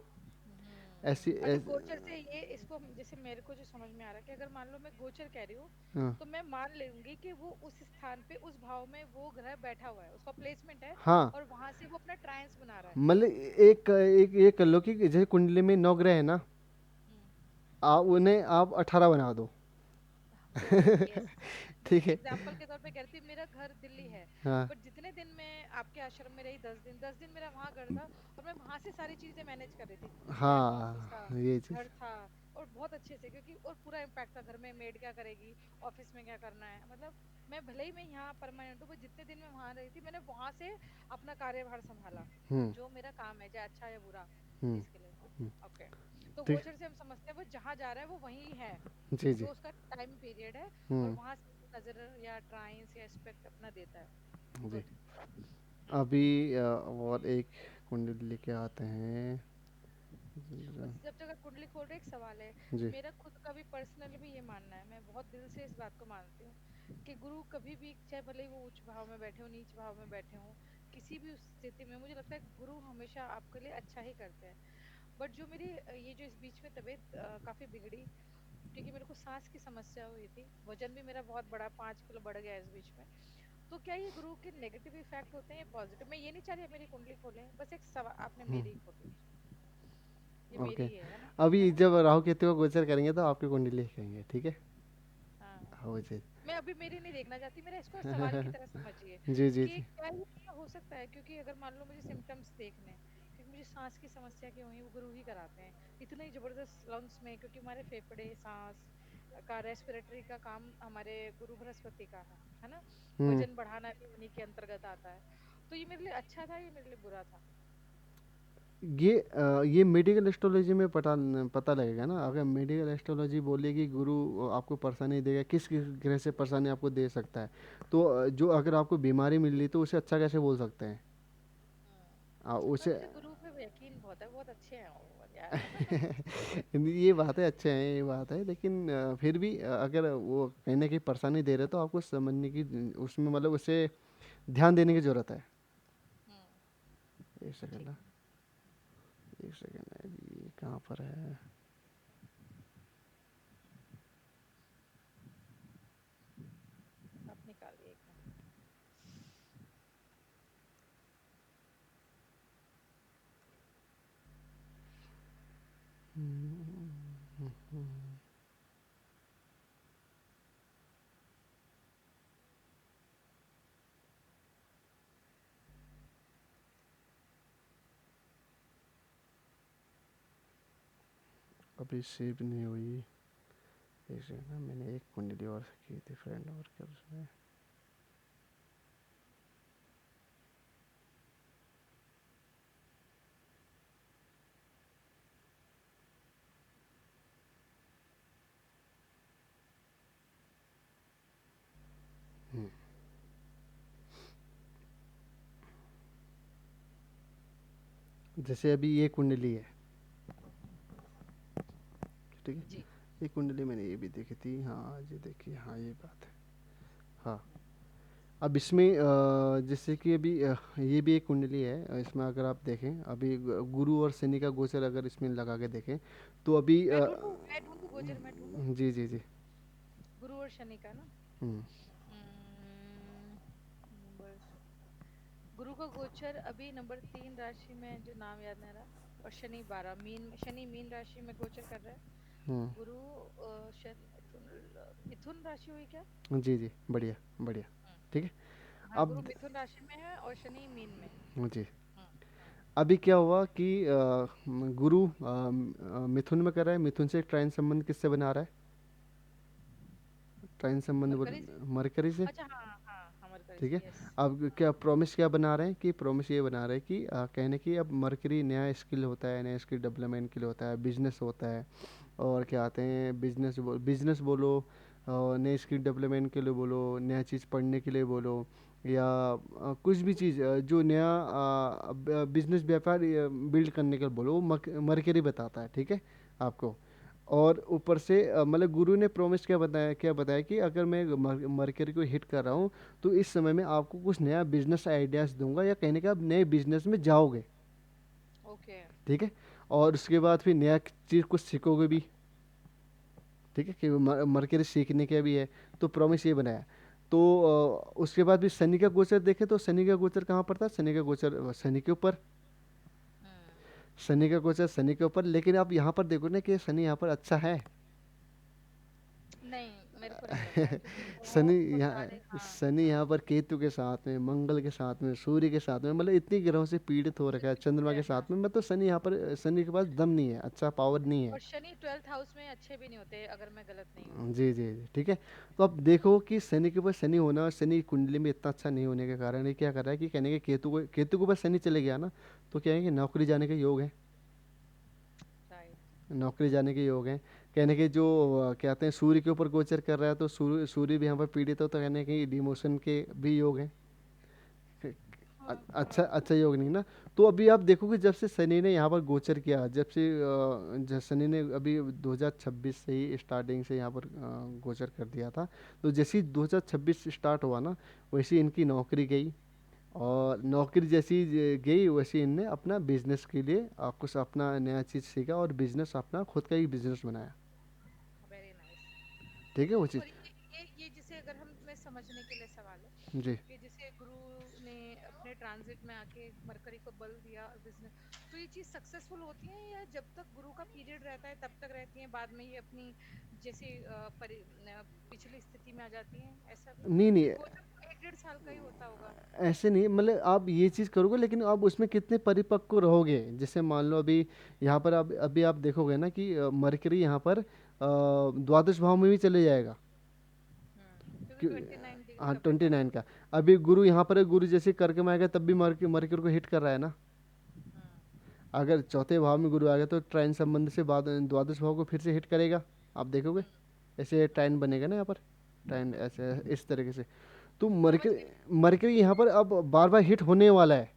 ऐसी अच्छा, ऐस, गोचर से ये इसको जैसे मेरे को जो समझ में आ रहा है कि अगर मान लो मैं गोचर कह रही हूँ, हाँ तो मैं मान लूंगी कि वो उस स्थान पे उस भाव में वो ग्रह बैठा हुआ है, उसका प्लेसमेंट है। हाँ, और वहां से वो अपना ट्रायंस बना रहा है। मतलब एक एक ये कर लो कि जैसे कुंडली में 9 ग्रह है ना, हम्म। आप उन्हें आप 18 बना दो। यस। ठीक जैसे है। एग्जांपल के तौर पे कहती हूँ, मेरा घर दिल्ली है। हाँ बट जितने दिन मैं आपके आश्रम में रही, 10 दिन, 10 दिन मेरा वहां घर था। और मैं वहां से सारी चीजें मैनेज कर रही थी। मेरा ऑफिस था, हाँ ये चीज़। घर था। और बहुत अच्छे से, क्योंकि और पूरा इम्पैक्ट था घर में, मेड क्या करेगी, ऑफिस में क्या करना है, मतलब मैं भले ही मैं यहाँ परमानेंट हूँ, पर जितने दिन मैं वहां रही थी मैंने वहां से अपना कार्यभार संभाला। हम्म जो मेरा काम है, चाहे अच्छा या बुरा, हम्म इसके लिए। ओके। तो ठीक। गोचर से हम समझते हैं वो जहां जा रहा है वो वहीं है, जी जी। जो उसका टाइम पीरियड है। और हम्म वहां से वो नजर या ट्राइंस या एस्पेक्ट अपना देता है। जी। गुड। हम्म। अभी और एक कुंडली लेके आते हैं। और जब तक आप कुंडली खोल रहे, एक सवाल है। जी। मेरा खुद का भी पर्सनल भी ये मानना है, मैं बहुत दिल से इस बात को मानती हूँ कि गुरु कभी भी, चाहे भले ही वो उच्च भाव में बैठे हो नीच भाव में बैठे हो, किसी भी स्थिति में मुझे लगता है गुरु हमेशा आपके लिए अच्छा ही करते हैं। बट जो मेरी ये जो इस बीच में तबीयत काफी बिगड़ी, क्योंकि मेरे को सांस की समस्या हुई थी, वजन भी मेरा बहुत बड़ा 5 किलो बढ़ गया इस बीच में। तो क्या ये गुरु के नेगेटिव इफेक्ट होते हैं या पॉजिटिव? मैं ये नहीं चाह रही आप मेरी कुंडली खोलें, बस एक सवाल, आपने हम्म, मेरी ही खोली, ये ओके। मेरी ही है ना? है अभी ना? जब राहु केतु को गोचर करेंगे तो आपकी कुंडली देखेंगे, ठीक है। हाँ। हाँ, वो चीज़। मैं अभी मेरी नहीं देखना चाहती, मेरा इसको सवाल की तरह समझिए जी जी कि जी। क्या ये ऐसा हो सकता है, क्योंकि अगर मान लो मुझे सिम्टम्स देखने हैं, क्योंकि मुझे सांस की समस्या क्यों हुई वो गुरु ही कराते हैं। इतने जबरदस्त लंग्स में, क्योंकि हमारे फेफड़े, सांस का, रेस्पिरेटरी का काम हमारे गुरु बृहस्पति का है ना? हम्म। वजन बढ़ाना भी उन्हीं के अंतर्गत आता है। तो ये मेरे लिए अच्छा था, ये मेरे लिए बुरा था? ये मेडिकल एस्ट्रोलॉजी में पता पता लगेगा ना। अगर मेडिकल एस्ट्रोलॉजी बोलेगी गुरु आपको परेशानी देगा, किस किस ग्रह से परेशानी आपको दे सकता है, तो जो अगर आपको बीमारी मिल रही तो उसे अच्छा कैसे बोल सकते हैं। हम्म। पर उसे मुझे गुरु पे यकीन बहुत है, बहुत अच्छे हैं वो यार। ये बात है, अच्छे हैं, ये बात है, लेकिन फिर भी अगर वो कहीं ना कहीं परेशानी दे रहे तो आपको समझने की, उसमें मतलब उसे ध्यान देने की ज़रूरत है। हम्म। एक सेकंड ठीक ना, है। एक सेकंड है, अभी कहाँ पर है। आप निकालिए एक मिनट। अभी सेव नहीं हुई। एक सेकंड ना, मैंने एक कुंडली और की थी फ्रेंड और कर उसमें। हम्म, जैसे अभी ये कुंडली है, ठीक है। जी। ये कुंडली मैंने ये भी देखी थी, हाँ ये देखी, हाँ ये बात है। हाँ, अब इसमें जैसे कि अभी ये भी एक कुंडली है, इसमें अगर आप देखें अभी गुरु और शनि का गोचर अगर इसमें लगा के देखें तो अभी मैं ढूंढूं गोचर, मैं ढूंढूं। जी जी जी। गुरु और शनि का ना? हम्म, हम्म, नंबर, गुरु का गोचर अभी नंबर 3 राशि में, जो नाम याद नहीं आ रहा। और शनि 12 मीन, शनि मीन राशि में गोचर कर रहा है। हम्म, गुरु शनि मिथुन, मिथुन राशि हुई क्या? जी जी, बढ़िया बढ़िया, हम्म। ठीक है। हाँ, गुरु अब मिथुन राशि में है और शनि मीन में। जी, हम्म। हम्म। अभी क्या हुआ कि गुरु मिथुन में कर रहा है, मिथुन से ट्राइन संबंध किससे बना रहा है, ट्राइन संबंध मरकरी से। मरकरी से, अच्छा, हाँ हाँ हाँ, मरकरी ठीक से, है। यस। अब क्या प्रॉमिस क्या बना रहे हैं कि प्रॉमिस ये बना रहे हैं कि कहने की अब मरकरी नया स्किल होता है, नया स्किल डेवलपमेंट के लिए होता है, बिजनेस होता है, और क्या आते हैं बिजनेस बोलो, और नए स्किल डेवलपमेंट के लिए बोलो, नया चीज़ पढ़ने के लिए बोलो, या कुछ भी चीज़ जो नया बिजनेस व्यापार बिल्ड करने के लिए बोलो, वो मरकरी बताता है, ठीक है आपको। और ऊपर से मतलब गुरु ने प्रॉमिस क्या बताया कि अगर मैं मरकरी को हिट कर रहा हूँ तो इस समय में आपको कुछ नया बिजनेस आइडियाज़ दूंगा, या कहने का आप नए बिजनेस में जाओगे, ओके। ठीक है। और उसके बाद फिर नया चीज़ कुछ सीखोगे भी, ठीक है, कि मरकरी सीखने के भी है। तो प्रॉमिस ये बनाया। तो उसके बाद भी शनि का गोचर देखें तो शनि का गोचर कहाँ पर था, शनि का गोचर शनि के ऊपर, हम्म। शनि का गोचर शनि के ऊपर, लेकिन आप यहाँ पर देखो ना कि शनि यहाँ पर अच्छा है। नहीं, मेरे को नहीं लग रहा है, क्योंकि शनि बहुत यहाँ सारे, हाँ। शनि यहाँ पर केतु के साथ में, मंगल के साथ में, सूर्य के साथ में, मतलब इतनी ग्रहों से पीड़ित हो रखा है, चंद्रमा के हाँ। साथ में, मतलब शनि यहाँ पर, शनि के पास दम नहीं है, अच्छा पावर नहीं है। और शनि 12th हाउस में अच्छे भी नहीं होते, अगर मैं गलत नहीं हूँ। जी जी जी, ठीक है। तो अब हम्म। देखो कि शनि के ऊपर शनि होना, शनि कुंडली में इतना अच्छा नहीं होने के कारण ये क्या कर रहा है कि कहने के केतु के ऊपर शनि चले गया ना, तो क्या है कि नौकरी जाने के योग हैं, राइट। नौकरी जाने के योग हैं। कहने के जो कहते हैं सूर्य के ऊपर गोचर कर रहा है तो सूर्य भी यहाँ पर पीड़ित हो, तो कहने के डिमोशन के भी योग हैं। हाँ अच्छा हाँ। अच्छा योग नहीं ना। तो अभी आप देखोगे जब से शनि ने यहाँ पर गोचर किया, जब से शनि ने अभी 2026 से ही स्टार्टिंग से यहाँ पर गोचर कर दिया था, तो जैसे ही 2026 स्टार्ट हुआ ना, वैसे ही इनकी नौकरी गई, और नौकरी जैसी गई वैसी इनने अपना बिजनेस के लिए कुछ अपना नया चीज़ सीखा और बिजनेस अपना खुद का ही बिजनेस बनाया। Very nice. ठीक है वो चीज़। और ये जिसे अगर हम मैं समझने के लिए सवाल है जी। कि जैसे गुरु ने अपने ट्रांजिट में आके मरकरी को बल दिया और बिजनेस, तो ये चीज सक्सेसफुल होती है या जब तक गुरु का पीरियड रहता है तब तक रहती है, बाद में ये अपनी जैसे पिछली स्थिति में आ जाती हैं, ऐसा भी नहीं क्योंकि नहीं, गोचर तो 1 1.5 साल का ही होता होगा। ऐसे नहीं, मतलब आप ये चीज़ करोगे लेकिन आप उसमें कितने परिपक्व रहोगे। जैसे मान लो अभी यहाँ पर आप अभी आप देखोगे ना कि मरकरी यहाँ पर द्वादश भाव में भी चले जाएगा। क्योंकि क्यों? 29 डिग्री हाँ का बेटा 29 रहता का। अभी गुरु यहाँ पर है, गुरु जैसे करके में आएगा तब भी मरकरी को हिट कर रहा है ना। है। अगर चौथे भाव में गुरु आ गया तो ट्राइन संबंध से बाद द्वादश भाव को फिर से हिट करेगा। आप देखोगे हम्म। ऐसे हम्म। ट्राइन बनेगा ना यहाँ पर। ट्राइन ऐसे इस तरीके से। तो समझ मरकरी गई। मरकरी यहाँ पर अब बार बार हिट होने वाला है।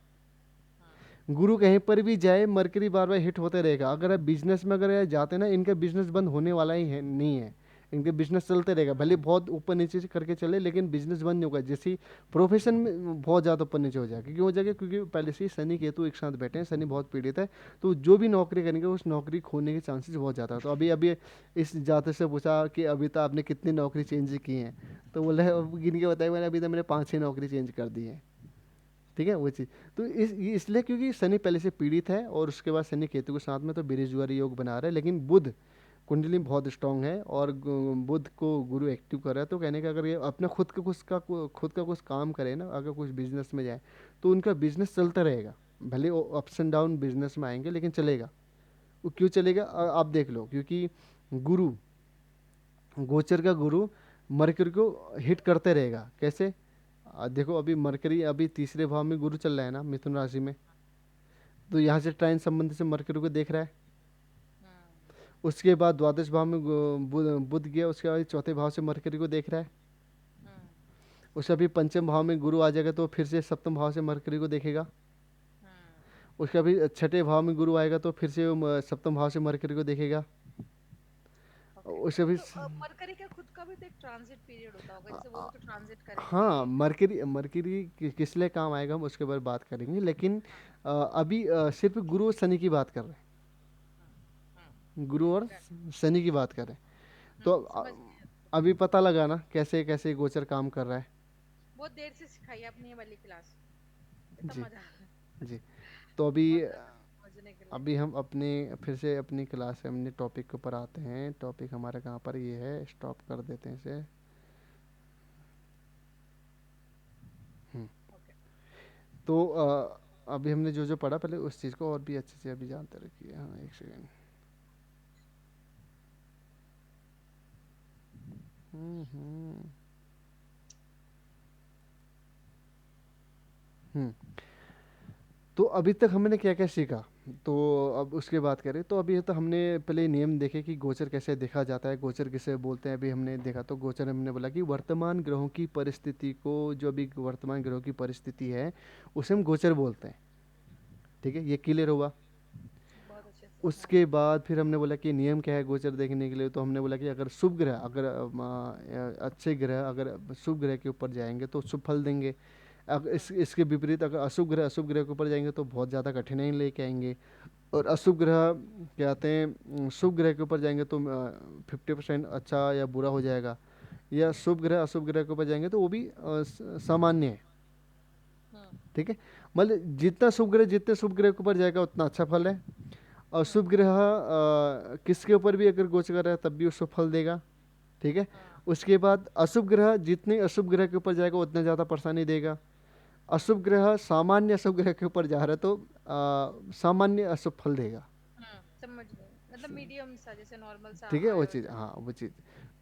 हाँ। गुरु कहीं पर भी जाए मरकरी बार बार हिट होते रहेगा। अगर आप बिजनेस में अगर ये जाते ना, इनका बिजनेस बंद होने वाला ही है नहीं है। इनके बिजनेस चलते रहेगा, भले बहुत ऊपर नीचे से करके चले लेकिन बिजनेस बंद नहीं होगा। जैसे प्रोफेशन में बहुत ज़्यादा ऊपर नीचे हो जाएगा, क्यों हो जाएगा? क्योंकि पहले से ही शनि केतु एक साथ बैठे हैं, शनि बहुत पीड़ित है। तो जो भी नौकरी करेंगे उस नौकरी खोने के चांसेस बहुत ज़्यादा है। तो अभी अभी इस जाते से पूछा कि अभी तो आपने कितनी नौकरी चेंज की हैं, तो बोले गिन के बताया मैंने अभी तो मैंने 5 6 नौकरी चेंज कर दी है। ठीक है वो चीज़। तो ये इसलिए क्योंकि शनि पहले से पीड़ित है और उसके बाद शनि केतु के साथ में तो बेरोजगारी योग बना रहा है। लेकिन बुध कुंडली बहुत स्ट्रांग है और बुध को गुरु एक्टिव कर रहा है। तो कहने का अगर ये अपना खुद का कुछ काम करे ना, अगर कुछ बिजनेस में जाए तो उनका बिजनेस चलता रहेगा। भले वो अप्स एंड डाउन बिजनेस में आएंगे लेकिन चलेगा। वो क्यों चलेगा? आप देख लो, क्योंकि गुरु, गोचर का गुरु मरकरी को हिट करते रहेगा। कैसे? देखो अभी मरकरी अभी तीसरे भाव में गुरु चल रहा है ना, मिथुन राशि में। तो यहाँ से ट्राइन संबंध से मरकरी को देख रहा है। हम्म। उसके बाद द्वादश भाव में बुध गया, उसके बाद चौथे भाव से मरकरी को देख रहा है। हम्म। उसके अभी पंचम भाव में गुरु आ जाएगा तो फिर से सप्तम भाव से मरकरी को देखेगा। हम्म। उसके अभी छठे भाव में गुरु आएगा तो फिर से वो सप्तम भाव से मरकरी को देखेगा। ओके। उसके अभी तो मरकरी का खुद का भी तो एक ट्रांजिट पीरियड होता होगा, जैसे वो भी तो ट्रांजिट करेंगे। हाँ, मरकरी मरकरी किस लिए काम आएगा हम उसके बारे में बात करेंगे, लेकिन हाँ। अभी सिर्फ गुरु और शनि की बात कर रहे हाँ। हाँ। हैं। गुरु और शनि की बात करें तो समझ गए। अभी पता लगा ना कैसे कैसे गोचर काम कर रहा है। बहुत देर से सिखाई आपने ये वाली क्लास, इतना जी। मजा आ रहा है। जी। तो अभी बहुत ज्यादा समझने के लिए। अभी हम अपने फिर से अपनी क्लास से अपने टॉपिक के ऊपर आते हैं। टॉपिक हमारा कहाँ पर ये है, स्टॉप कर देते हैं इसे। हम्म। ओके। तो अभी हमने जो जो पढ़ा पहले उस चीज़ को और भी अच्छे से अभी जानते रखिए। हाँ एक सेकेंड। हम्म। हम्म। तो अभी तक हमने क्या क्या सीखा, तो अब उसके बात करें तो अभी तो हमने पहले नियम देखे कि गोचर कैसे देखा जाता है, गोचर किसे बोलते हैं। अभी हमने देखा तो गोचर हमने बोला कि वर्तमान ग्रहों की परिस्थिति को, जो अभी वर्तमान ग्रहों की परिस्थिति है उसे हम गोचर बोलते हैं। ठीक है, ये क्लियर हुआ। बहुत अच्छे से, हाँ। उसके बाद फिर हमने बोला कि नियम क्या है गोचर देखने के लिए। तो हमने बोला कि अगर शुभ ग्रह, अगर अच्छे ग्रह अगर शुभ ग्रह के ऊपर जाएंगे तो शुभ फल देंगे। अगर इसके विपरीत अगर अशुभ ग्रह के ऊपर जाएंगे तो बहुत ज़्यादा कठिनाई लेके आएंगे। और अशुभ ग्रह क्या कहते हैं, शुभ ग्रह के ऊपर जाएंगे तो 50% अच्छा या बुरा हो जाएगा। या शुभ ग्रह अशुभ ग्रह के ऊपर जाएंगे तो वो भी सामान्य है। हम्म। ठीक है, मतलब जितने शुभ ग्रह के ऊपर जाएगा उतना अच्छा फल है। और शुभ हम्म। ग्रह किसके ऊपर भी अगर गोचर कर रहा है तब भी उसको फल देगा। ठीक है। हाँ। उसके बाद अशुभ ग्रह जितने अशुभ ग्रह के ऊपर जाएगा उतना ज़्यादा परेशानी देगा। अशुभ ग्रह सामान्य अशुभ ग्रह के ऊपर जा रहा है तो सामान्य अशुभ फल देगा। समझ गए, मतलब मीडियम सा, जैसे नॉर्मल सा ठीक है वो चीज़, आयोजन। हाँ वो चीज़।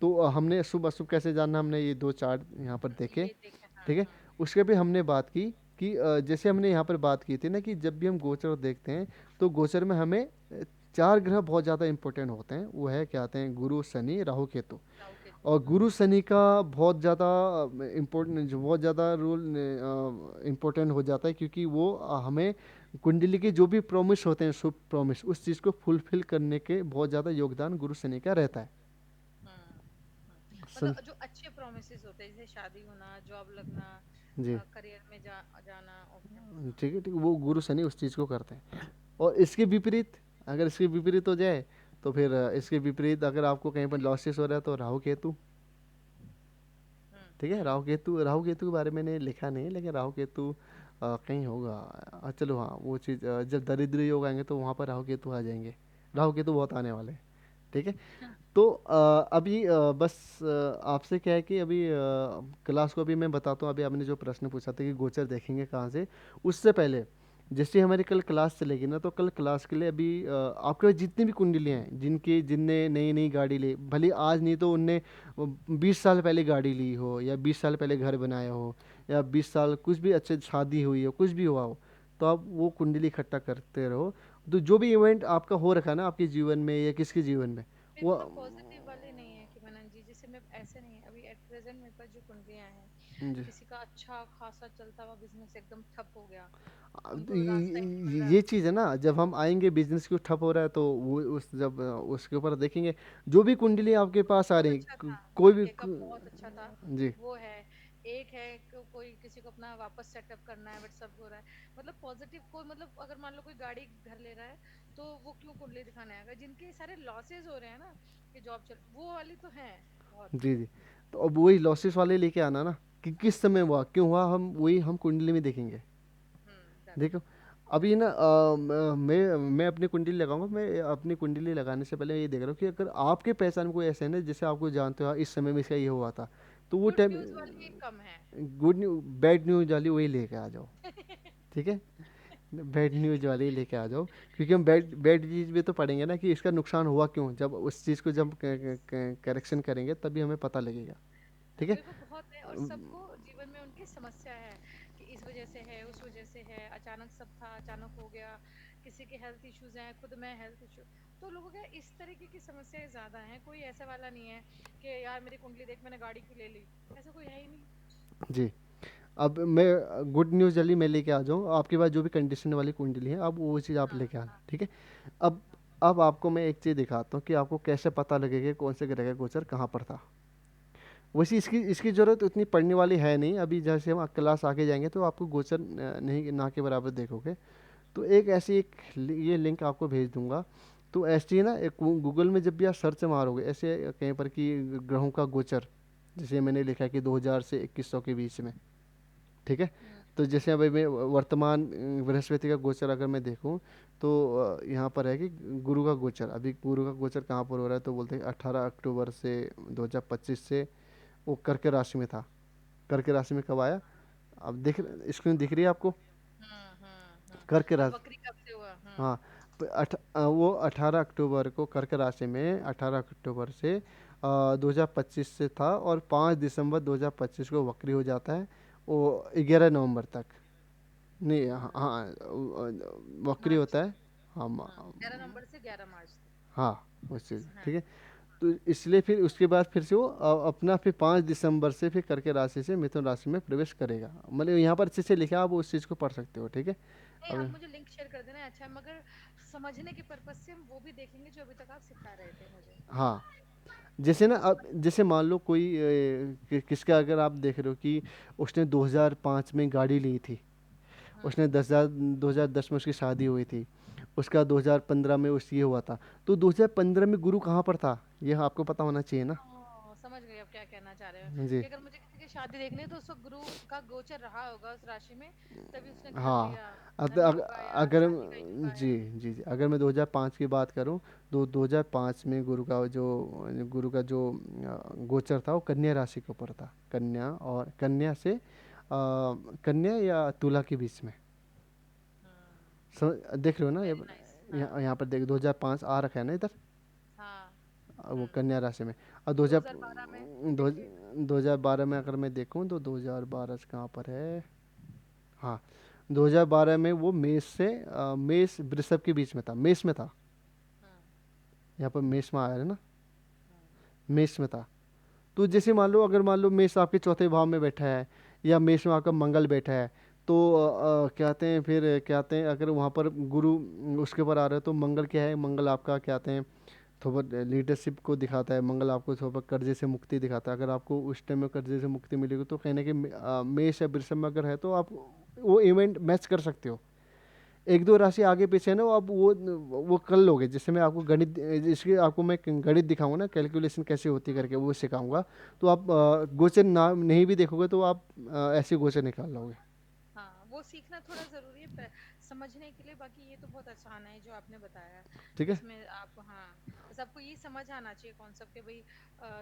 तो हमने शुभ अशुभ कैसे जानना, हमने ये दो चार्ट यहाँ पर देखे। ये देखे, हाँ। ठीक है। उसके भी हमने बात की कि जैसे हमने यहाँ पर बात की थी ना कि जब भी हम गोचर देखते हैं तो गोचर में हमें 4 ग्रह बहुत ज़्यादा इंपॉर्टेंट होते हैं। वो है क्या आते हैं, गुरु शनि राहु केतु। राहु केतु। और गुरु शनि का बहुत ज़्यादा इम्पोर्टेंट, जो बहुत ज़्यादा रोल इम्पोर्टेंट हो जाता है, क्योंकि वो हमें कुंडली के जो भी प्रॉमिस होते हैं, शुभ प्रॉमिस, उस चीज़ को फुलफिल करने के बहुत ज़्यादा योगदान गुरु शनि का रहता है। हम्म। सन मतलब जो अच्छे प्रोमिसेस होते हैं, जैसे शादी होना, जॉब लगना, जी। करियर में जाना और क्या। ठीक है, ठीक है, वो गुरु शनि उस चीज़ को करते हैं। और इसके विपरीत, अगर इसके विपरीत हो जाए तो फिर इसके विपरीत अगर आपको कहीं पर लॉसेस हो रहा है तो राहु केतु। ठीक है, राहु केतु के बारे में मैंने लिखा नहीं है, लेकिन राहु केतु कहीं होगा। चलो हाँ, वो चीज़ जब दरिद्र योग आएंगे तो वहाँ पर राहु केतु आ जाएंगे। राहु केतु बहुत आने वाले हैं। ठीक है। तो अभी बस आपसे क्या है कि अभी क्लास को अभी मैं बताता हूँ। अभी आपने जो प्रश्न पूछा था कि गोचर देखेंगे कहाँ से, उससे पहले जैसे हमारी कल क्लास चलेगी ना, तो कल क्लास के लिए अभी आपके पास जितनी भी कुंडलियाँ हैं, जिनने नई नई गाड़ी ली, भले आज नहीं तो उनने 20 साल पहले गाड़ी ली हो, या 20 साल पहले घर बनाया हो, या 20 साल कुछ भी अच्छे शादी हुई हो, कुछ भी हुआ हो, तो आप वो कुंडली इकट्ठा करते रहो। तो जो भी इवेंट आपका हो रखा है ना आपके जीवन में या किसके जीवन में, वो बिल्कुल पॉजिटिव वाले नहीं है कि मैंने जी, जैसे मैं ऐसे नहीं है अभी एट प्रेजेंट मेरे पास जो कुंडलियां हैं, जी। किसी का अच्छा खासा चलता हुआ बिजनेस एकदम ठप हो गया, तो उनको रास्ता ही नहीं मिल रहा। ये चीज़ है ना, जब हम आएंगे बिजनेस क्यों ठप हो रहा है, तो वो उस जब उसके ऊपर देखेंगे जो भी कुंडली आपके पास आ बहुत रही अच्छा था, कोई भी एक का बहुत अच्छा था। जी। वो है, एक है कोई किसी को अपना वापस सेटअप करना है बट सब हो रहा है। मतलब पॉजिटिव कोई, मतलब अगर मान लो कोई गाड़ी घर ले रहा है तो वो क्यों कुंडली दिखाने आएगा, जिनके सारे लॉसेस हो रहे हैं ना कि जॉब चल, वो वाली तो है बहुत। जी। जी। तो अब वही लॉसेस वाले लेके आना ना, कि किस समय हुआ, क्यों हुआ, हम कुंडली में देखेंगे। दैट्स देखो, अभी ना मैं अपनी कुंडली लगाऊंगा। मैं अपनी कुंडली लगाने से पहले ये देख रहा हूँ कि अगर आपके पहचान में कोई ऐसा है ना जैसे आपको जानते हो, हाँ, इस समय में इसका ये हुआ था, तो वो गुड टाइम न्यूज वाली कम है। गुड न्यूज बैड न्यूज वाली वही लेके आ जाओ। ठीक है, बैड न्यूज वाले ही लेके आ जाओ। क्योंकि हम बैड बैड चीज़ में तो पढ़ेंगे ना कि इसका नुकसान हुआ क्यों, जब उस चीज़ को जब करेक्शन करेंगे तभी हमें पता लगेगा। ठीक है। बिल्कुल बहुत है, और सबको जीवन में उनकी समस्या है कि इस वजह से है, उस वजह से है, अचानक सब था अचानक हो गया, किसी के हेल्थ इश्यूज हैं, खुद में हेल्थ इशू। तो लोगों के इस तरीके की समस्याएं ज्यादा हैं, कोई ऐसा वाला नहीं है कि यार मेरी कुंडली देख मैंने गाड़ी क्यों ले ली, ऐसा कोई है ही नहीं। जी। अब मैं गुड न्यूज़ जल्दी मैं लेके आ जाऊँ आपके पास जो भी कंडीशन वाली कुंडली है, अब वो चीज़ आप हाँ लेके आना। हाँ ठीक है। अब अब आपको मैं एक चीज़ दिखाता हूँ कि आपको कैसे पता लगेगा कि कौन से ग्रह का गोचर कहाँ पर था। वैसे इसकी इसकी ज़रूरत उतनी पढ़ने वाली है नहीं। अभी जैसे हम क्लास आगे जाएंगे तो आपको गोचर नहीं ना के बराबर देखोगे। तो एक ऐसी एक ये लिंक आपको भेज दूंगा। तो ऐसी ना एक गूगल में जब भी आप सर्च मारोगे ऐसे कहीं पर कि ग्रहों का गोचर, जैसे मैंने लिखा है कि 2000 से 2100 के बीच में। ठीक है। हम्म तो जैसे अभी मैं वर्तमान बृहस्पति का गोचर अगर मैं देखूं, तो यहाँ पर है कि गुरु का गोचर, अभी गुरु का गोचर कहाँ पर हो रहा है, तो बोलते हैं 18 अक्टूबर से 2025 से वो कर्क राशि में था। कर्क राशि में कब आया, अब देख, स्क्रीन दिख रही है आपको, कर्क अब राशि। बकरी कब से हुआ। हाँ। वो 18 अक्टूबर को कर्क राशि में 18 अक्टूबर से 2025 से था, और 5 दिसंबर 2025 को वक्री हो जाता है। वो 11 नवंबर तक, नहीं, हाँ हाँ, वक्री मार्च होता तक। है। हाँ हाँ, 11 नवंबर से 11 मार्च तक। हाँ, उस चीज़ हाँ ठीक है। तो इसलिए फिर उसके बाद फिर से वो अपना फिर 5 दिसंबर से फिर कर्क राशि से मिथुन राशि में प्रवेश करेगा। मतलब यहाँ पर अच्छे से लिखा है, आप उस चीज़ को पढ़ सकते हो। ठीक है। नहीं, आप अब मुझे लिंक शेयर कर देना, अच्छा है, मगर समझने के पर्पज से हम वो भी देखेंगे जो अभी तक आप सिखा रहे थे मुझे। हाँ, जैसे ना, तो अब जैसे मान लो कोई किसका अगर आप देख रहे हो कि उसने 2005 में गाड़ी ली थी, हम्म उसने 2010 में उसकी शादी हुई थी, उसका 2015 में उस ये हुआ था, तो 2015 में गुरु कहाँ पर था, यह आपको पता होना चाहिए ना। समझ गई आप क्या कहना चाह रहे हो, जी। कि अगर मुझे किसी की शादी देखनी है तो उसको गुरु का गोचर रहा होगा उस राशि में, तभी उसने घर हाँ। लिया, अग, धन अग, योग आया, अगर शादी का योग जी आया। जी जी, अगर मैं 2005 की बात करूं, तो 2005 में गुरु का जो गोचर था वो कन्या राशि के ऊपर था। कन्या, और कन्या से कन्या या तुला के बीच में। देख रहे हो ना, ये वेरी नाइस। हाँ यहाँ पर देख, 2005 आ रखा है ना इधर, हाँ। वो कन्या राशि में। और 2000 2012 में दो एक एक। 2012 में अगर मैं देखूं तो 2012 कहाँ पर है, हाँ, 2012 में वो मेष से मेष वृषभ के बीच में था, मेष में था। हम्म यहाँ पर मेष में आया है ना, हम्म मेष में था। तो जैसे मान लो, अगर मान लो मेष आपके चौथे भाव में बैठा है, या मेष में आपका मंगल बैठा है, तो कहते हैं, फिर कहते हैं अगर वहाँ पर गुरु उसके ऊपर आ रहे हो, तो मंगल क्या है, मंगल आपका कहते हैं थोड़ा लीडरशिप को दिखाता है। मंगल आपको थोड़ा कर्जे से मुक्ति दिखाता है। अगर आपको उस टाइम में कर्जे से मुक्ति मिलेगी तो कहीं ना कहीं मेष या वृषभ में अगर है तो आप वो इवेंट मैच कर सकते हो। एक दो राशि आगे पीछे है ना, वो आप वो कर लोगे। जैसे मैं आपको गणित, इसके आपको मैं गणित दिखाऊंगा ना, कैलकुलेशन कैसे होती है करके वो सिखाऊंगा। तो आप गोचर ना नहीं भी देखोगे तो आप ऐसे गोचर निकाल लोगे। हाँ, वो सीखना थोड़ा ज़रूरी है समझने के लिए। बाकी ये तो बहुत आसान है जो आपने बताया, ठीक है। जिसमें आप, हाँ, बस आपको ये समझ आना चाहिए कॉन्सेप्ट के भाई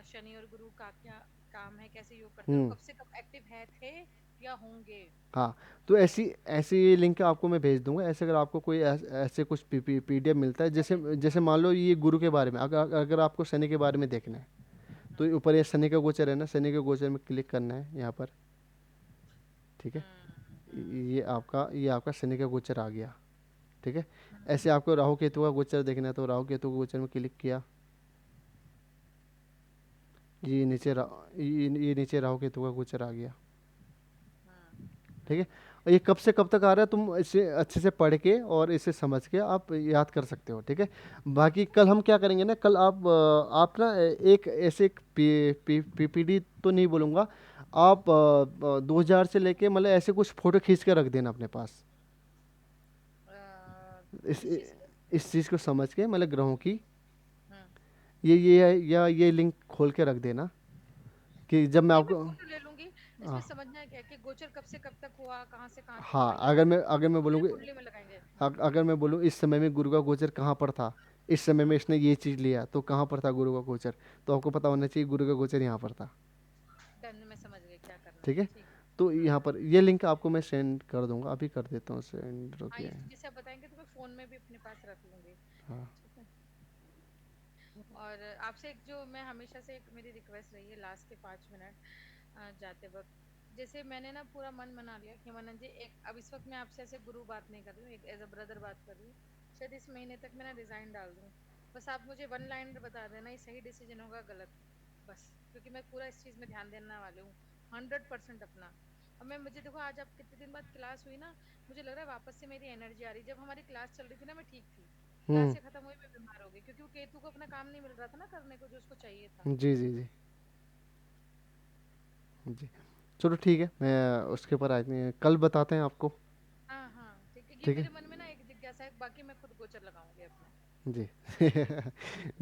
शनि और गुरु का क्या काम है, कैसे योग करते हैं, और हम्म। कब से कब एक्टिव है थे या होंगे। हाँ, तो ऐसी ऐसी लिंक आपको मैं भेज दूंगा। ऐसे अगर आपको कोई ऐसे कुछ पीडीएफ मिलता है, जैसे चलेगा, जैसे हाँ। मान लो ये गुरु के बारे में, अगर अगर आपको शनि के बारे में देखना है तो ये ऊपर ये शनि का गोचर है ना, शनि के गोचर में क्लिक करना है यहाँ पर। ठीक है। हम्म। ये आपका शनि का गोचर आ गया। ठीक है। हम्म। ऐसे आपको राहु केतु का गोचर देखना है तो राहु केतु के गोचर में क्लिक किया। ये नीचे ये नीचे राहु केतु का गोचर आ गया। ठीक है। और ये कब से कब तक आ रहा है, तुम इसे अच्छे से पढ़ के और इसे समझ के आप याद कर सकते हो। ठीक है। बाकी कल हम क्या करेंगे ना, कल आप ना एक ऐसे एक पीपीडी तो नहीं बोलूँगा, आप 2000 से लेके मतलब ऐसे कुछ फोटो खींच के रख देना अपने पास। इस किस चीज़ के? इस चीज़ को समझ के, मतलब ग्रहों की, हम्म। ये है, या ये लिंक खोल के रख देना कि जब मैं नहीं, मैं आपको। फोटो ले लूंगी। इसमें हाँ। समझना है क्या कि गोचर कब से कब तक हुआ, कहाँ से कहाँ तक हाँ, हुआ, ये सब अगर मैं अपने बोलूँगी, कुंडली में लगाएंगे। अगर मैं बोलूँ इस समय में गुरु का गोचर कहाँ पर था, इस समय में हाँ, इसने ये चीज़ लिया तो कहाँ पर था गुरु का गोचर, तो आपको पता होना चाहिए गुरु का गोचर यहाँ पर था। डन, मैं समझ गई क्या करना ठीक है, है। ठीक। तो यहाँ पर ये लिंक आपको मैं सेंड कर दूंगा, अभी कर देता हूँ सेंड, हाँ, रुकिए। ये जैसे आप बताएंगे तो मैं फोन में भी अपने पास रख लूंगी। हाँ। ठीक है। और आपसे एक जो मैं हमेशा से, एक मेरी रिक्वेस्ट रही है लास्ट के 5 मिनट जाते वक्त, जैसे मैंने ना पूरा मन बना लिया कि मनन जी, एक अब इस वक्त मैं आपसे ऐसे गुरु बात नहीं कर रही हूँ, एक एज अ ब्रदर बात कर रही हूँ। शायद इस महीने तक मैं ना रिजाइन डाल दूँ। बस आप मुझे वन लाइन बता देना, ये सही डिसीजन होगा गलत, बस। क्योंकि मैं पूरा इस चीज़ में ध्यान देने वाली हूँ, 100% अपना। अब मैं, मुझे देखो आज आप कितने दिन बाद क्लास हुई ना, मुझे लग रहा है वापस से मेरी एनर्जी आ रही। जब हमारी क्लास चल रही थी ना, मैं ठीक थी। हम्म। क्लासें खत्म हुई, मैं बीमार हो गई, क्योंकि वो केतु को अपना काम नहीं मिल रहा था ना करने को, जो उसको चाहिए था। जी जी जी जी। चलो ठीक है, मैं उसके ऊपर आज कल बताते हैं आपको। हाँ हाँ, ठीक है। ये ठीक है। मेरे मन में ना एक जिज्ञासा है, बाकी मैं खुद गोचर लगाऊंगी अपने। जी हाँ।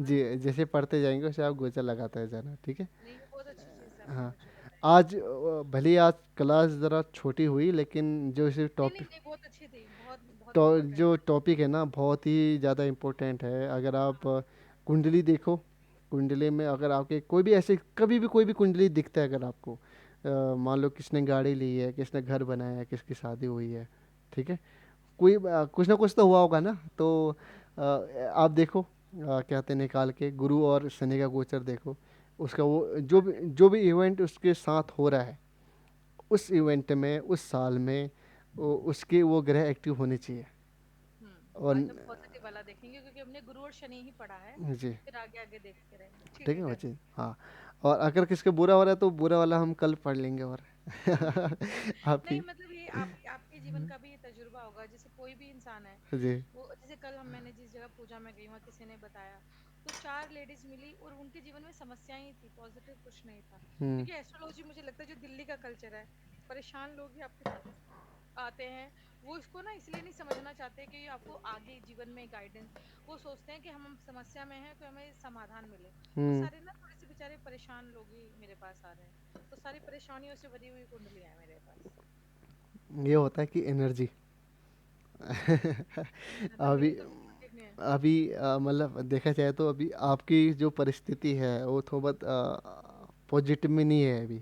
जी, जैसे पढ़ते जाएंगे वैसे आप गोचर लगाते जाना। ठीक है। नहीं, ये बहुत अच्छी चीज़ है आपने हाँ। मुझे बताई। आज भले ही आज क्लास ज़रा छोटी हुई, लेकिन जो इसे नहीं नहीं टॉपिक, नहीं, बहुत अच्छी थी, बहुत बहुत तो इम्पोर्टेंट। जो टॉपिक है ना बहुत ही ज़्यादा इम्पोर्टेंट है। अगर आप कुंडली देखो, कुंडली में अगर आपके कोई भी ऐसे कभी भी कोई भी कुंडली दिखता है अगर आपको, मान लो किसने गाड़ी ली है, किसने घर बनाया है, किसकी शादी हुई है, ठीक है, कोई कुछ ना कुछ तो हुआ होगा ना। तो आप देखो, कहते हैं निकाल के गुरु और शनि का गोचर देखो, उसका वो जो भी इवेंट उसके साथ हो रहा है, उस इवेंट में उस साल में उसके वो ग्रह एक्टिव होने चाहिए। और आज हम पॉजिटिव वाला देखेंगे, क्योंकि हमने गुरु और शनि ही पढ़ा है। जी। फिर आगे आगे देखते रहेंगे, ठीक ठीक है, है डन। बच्चे। हाँ। और अगर किसके बुरा हो रहा है तो बुरा वाला हम कल पढ़ लेंगे। और नहीं, आपकी। मतलब ये आप, आपके जीवन का भी ये तजुर्बा होगा, जैसे कोई भी इंसान है। जी। वो जैसे कल हम, मैंने जिस जगह पूजा में गई वहाँ किसी ने बताया, तो 4 लेडीज मिली और उनके जीवन में समस्याएं ही थी, पॉजिटिव कुछ नहीं था। हम्म। क्योंकि एस्ट्रोलॉजी मुझे लगता है जो दिल्ली का कल्चर है, परेशान लोग ही आपके पास आते हैं। वो इसको ना इसलिए नहीं समझना चाहते कि आपको आगे जीवन में गाइडेंस, वो सोचते हैं कि हम समस्या में हैं तो हमें समाधान मिले। तो हम्म। सारे ना थोड़े से बेचारे परेशान लोग ही मेरे पास आ रहे हैं, तो सारी परेशानियों से भरी हुई कुंडलियां है मेरे पास। ये होता है कि एनर्जी है ना, अभी मेरी तो नहीं है। अभी मतलब देखा जाए तो अभी आपकी जो परिस्थिति है वो थोड़ा बहुत पॉजिटिव में नहीं है अभी।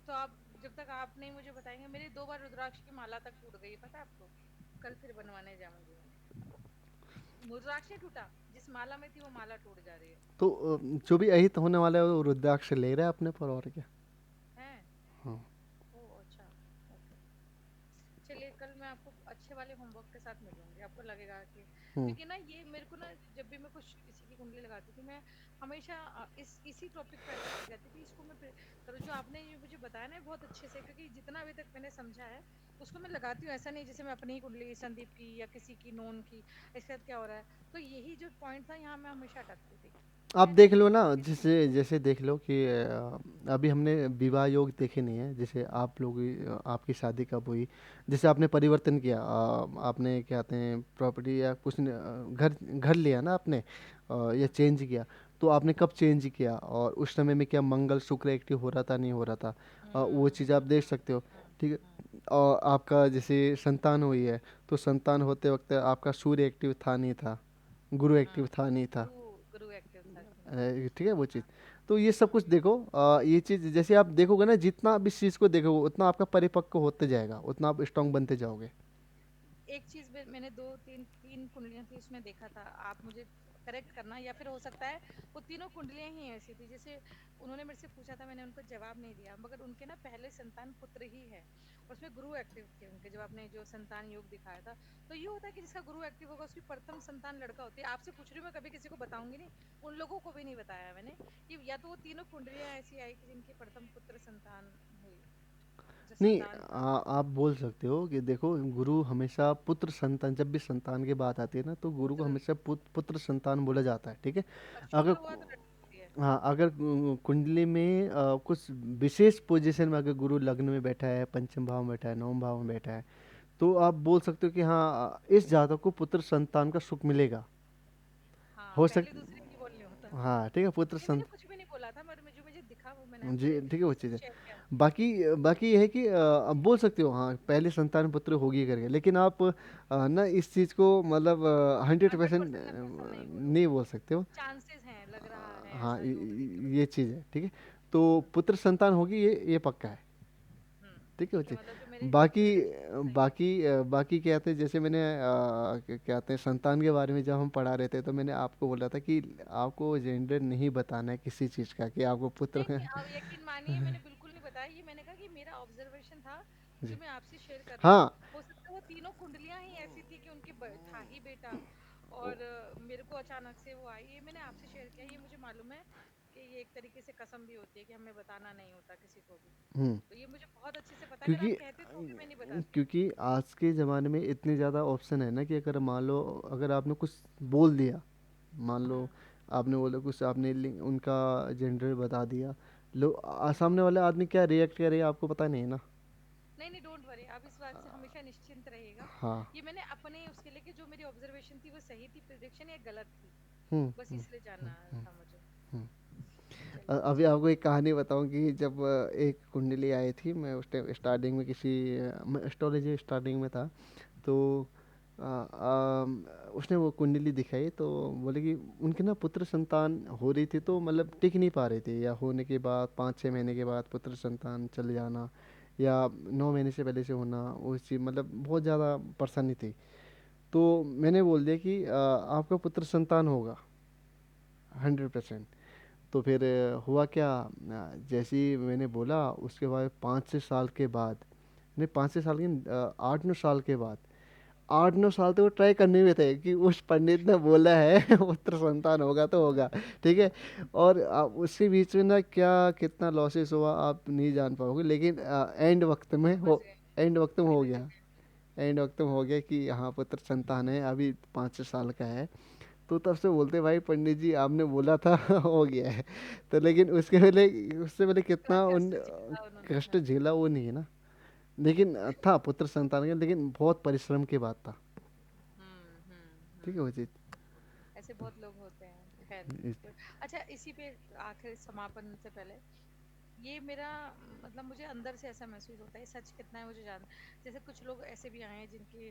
तो आप, जब तक आप नहीं मुझे बताएंगे, मेरी 2 बार रुद्राक्ष की माला तक टूट गई, पता है आपको? कल फिर बनवाने जाऊंगी मैं। रुद्राक्ष नहीं टूटा, जिस माला में थी वो माला टूट जा रही है। तो जो भी अहित होने वाला है वो रुद्राक्ष ले रहा है अपने पर, और क्या। हैं? हाँ। ओह अच्छा। ओके। चलिए, कल मैं आपको अच्छे वाले होमवर्क के साथ मिलूंगी, आपको लगेगा कि हुँ, क्योंकि ना ये मेरे को ना, जब भी मैं कुछ किसी की कुंडली लगाती थी, मैं हमेशा इसी टॉपिक पे अटकी रहती थी, इसको मैं करूँ। जो आपने ये मुझे बताया ना बहुत अच्छे से, क्योंकि जितना अभी तक मैंने समझा है उसको मैं लगाती हूँ। ऐसा नहीं जैसे मैं अपनी ही कुंडली, संदीप की या किसी की नोन की, इसके साथ क्या हो रहा है। तो यही जो पॉइंट था, यहाँ मैं हमेशा अटकती थी। आप खैर देख नहीं, लो ना, ये तो जैसे जैसे देख लो कि अभी हमने विवाह योग देखे नहीं है। जैसे आप लोग आपकी शादी कब हुई, जैसे आपने परिवर्तन किया, आपने क्या कहते हैं प्रॉपर्टी या कुछ घर घर लिया ना आपने, या हाँ, चेंज किया। तो आपने कब चेंज किया और उस समय में क्या मंगल शुक्र एक्टिव हो रहा था नहीं हो रहा था, वो चीज़ आप देख सकते हो। ठीक है। हम्म, और आपका जैसे संतान हुई है, तो संतान होते वक्त आपका सूर्य एक्टिव था नहीं था, गुरु एक्टिव था नहीं था। गुरु गुरु एक्टिव था कि नहीं। ठीक है वो चीज़। हाँ, तो ये सब कुछ देखो, ये चीज़ जैसे आप देखोगे ना, जितना आप इस चीज़ को देखोगे उतना आपका परिपक्व होते जाएगा, उतना आप स्ट्रांग बनते जाओगे। एक चीज मैंने दो तीन तीन कुंडलियां थी उसमें देखा था, आप मुझे करेक्ट करना, या फिर हो सकता है वो तीनों कुंडलियां ही ऐसी थी। जैसे उन्होंने मेरे से पूछा था, मैंने उनको जवाब नहीं दिया, मगर उनके ना पहले संतान पुत्र ही है, उसमें गुरु एक्टिव थे उनके, जब आपने जो संतान योग दिखाया था। तो ये होता है कि जिसका गुरु एक्टिव होगा उसकी प्रथम संतान लड़का होती है। आपसे पूछ रही हूँ मैं, कभी किसी को बताऊंगी नहीं, उन लोगों को भी नहीं बताया मैंने कि या तो वो तीनों कुंडलियां ऐसी आई कि जिनकी प्रथम पुत्र संतान हुई, जो नहीं, संतान था। आप बोल सकते हो कि देखो, गुरु हमेशा पुत्र संतान, जब भी संतान की बात आती है ना, तो गुरु को पुत्र, हमेशा पुत्र संतान बोला जाता है। ठीक है। और अगर शुक्र हुआ तो लड़की होती है। हाँ, अगर कुंडली में कुछ विशेष पोजीशन में अगर गुरु लग्न में बैठा है, पंचम भाव में बैठा है, नवम भाव में बैठा है, तो आप बोल सकते हो कि हाँ, इस जातक को पुत्र संतान का सुख मिलेगा। हाँ, हो सक पहले दूसरे नहीं बोलने होता। हाँ, ठीक है, पुत्र नहीं, मैंने संत कुछ भी नहीं बोला था, मगर मुझे मुझे दिखा, वो मैंने जी, आपसे ठीक है वो चीज़ है। शेयर किया। बाकी बाकी ये है कि अब बोल सकते हो हाँ, पहले संतान पुत्र होगी करके, लेकिन आप ना इस चीज़ को मतलब 100% 100% आप ऐसा नहीं नहीं बोलूंगी। बोल सकते हो। चांसेस हैं, लग रहा है हाँ, ऐसा जो करेक्ट हो ये सकता चीज़ है। ठीक है। तो है। पुत्र संतान होगी, ये पक्का है। ठीक है ठीक है, बच्चे। मतलब जो मेरे बाकी प्रिडिक्शन सही है। बाकी क्या कहते हैं, जैसे मैंने क्या कहते हैं संतान के बारे में जब हम पढ़ा रहे थे, तो मैंने आपको बोला था कि आपको जेंडर नहीं बताना है किसी चीज़ का, कि आपको पुत्र नहीं नहीं, आप यकीन मानिए मैंने बिल्कुल नहीं बताया, ये मैंने कहा कि मेरा ऑब्जर्वेशन था जी। जो मैं आपसे शेयर कर रही हूँ। हाँ। हो सकता है वो तीनों कुंडलियां ही ऐसी थी कि उनके था ही बेटा, और मेरे को अचानक से वो आई। ये मैंने आपसे शेयर किया, ये मुझे मालूम है कि ये एक तरीके से कसम भी होती है कि हमें बताना नहीं होता किसी को भी। हम्म। तो ये मुझे बहुत अच्छे से पता है, अगर क्योंकि आप कहते तो भी मैं नहीं बताती। क्योंकि आज के ज़माने में इतने ज़्यादा ऑप्शन है ना, कि अगर मान लो, अगर आपने कुछ बोल दिया, मान लो हम्म आपने बोला कुछ, आपने उनका जेंडर बता दिया, लो हम्म। सामने वाला आदमी क्या रिएक्ट करे आपको पता नहीं है ना। नहीं नहीं, डोंट वरी, आप इस बात से हमेशा निश्चिंत रहिएगा। हाँ। ये मैंने अपने उसके लिए कि जो मेरी ऑब्जर्वेशन थी वो सही थी, प्रिडिक्शन या गलत थी, हम्म। बस हम्म। इसलिए जानना था मुझे। हम्म। चलिए अभी अच्छी आपको बात। एक कहानी बताऊं कि जब एक कुंडली आई थी, मैं उस टाइम स्टार्टिंग में किसी एस्ट्रोलॉजी स्टार्टिंग में था। तो उसने वो कुंडली दिखाई, तो बोले कि उनके ना पुत्र संतान हो रही थी, तो मतलब टिक नहीं पा रही थी, या होने के बाद 5-6 महीने के बाद पुत्र संतान चले जाना, या 9 महीने से पहले से होना, वो चीज़ मतलब बहुत ज़्यादा परेशानी थी। तो मैंने बोल दिया कि आपका पुत्र संतान होगा 100%। तो फिर हुआ क्या, जैसे ही मैंने बोला, उसके बाद 5 से 7 के बाद, नहीं 5 से 7 की 8-9 साल के बाद, 8-9 साल तो वो ट्राई करने में थे कि उस पंडित ने बोला है पुत्र संतान होगा तो होगा। ठीक है। और उसके बीच में ना क्या कितना लॉसेस हुआ आप नहीं जान पाओगे, लेकिन समझ गए। एंड वक्त में हो फाइनली। गया। एंड वक्त में हो गया कि हाँ, पुत्र संतान है, अभी 5 साल का है। तो तब से बोलते भाई पंडित जी आपने बोला था हो गया है। तो लेकिन उससे पहले कितना कितना उन कष्ट झेला उन्होंने, कष्ट हाँ। झेला वो नहीं है ना। लेकिन था पुत्र संतान का, लेकिन बहुत परिश्रम के बाद था। ठीक है वो चीज। ऐसे बहुत लोग होते हैं, खैर। इस- अच्छा, इसी पे आखिर समापन से पहले, ये मेरा मतलब मुझे अंदर से ऐसा महसूस होता है, सच कितना है मुझे जान। जैसे कुछ लोग ऐसे भी आए हैं जिनके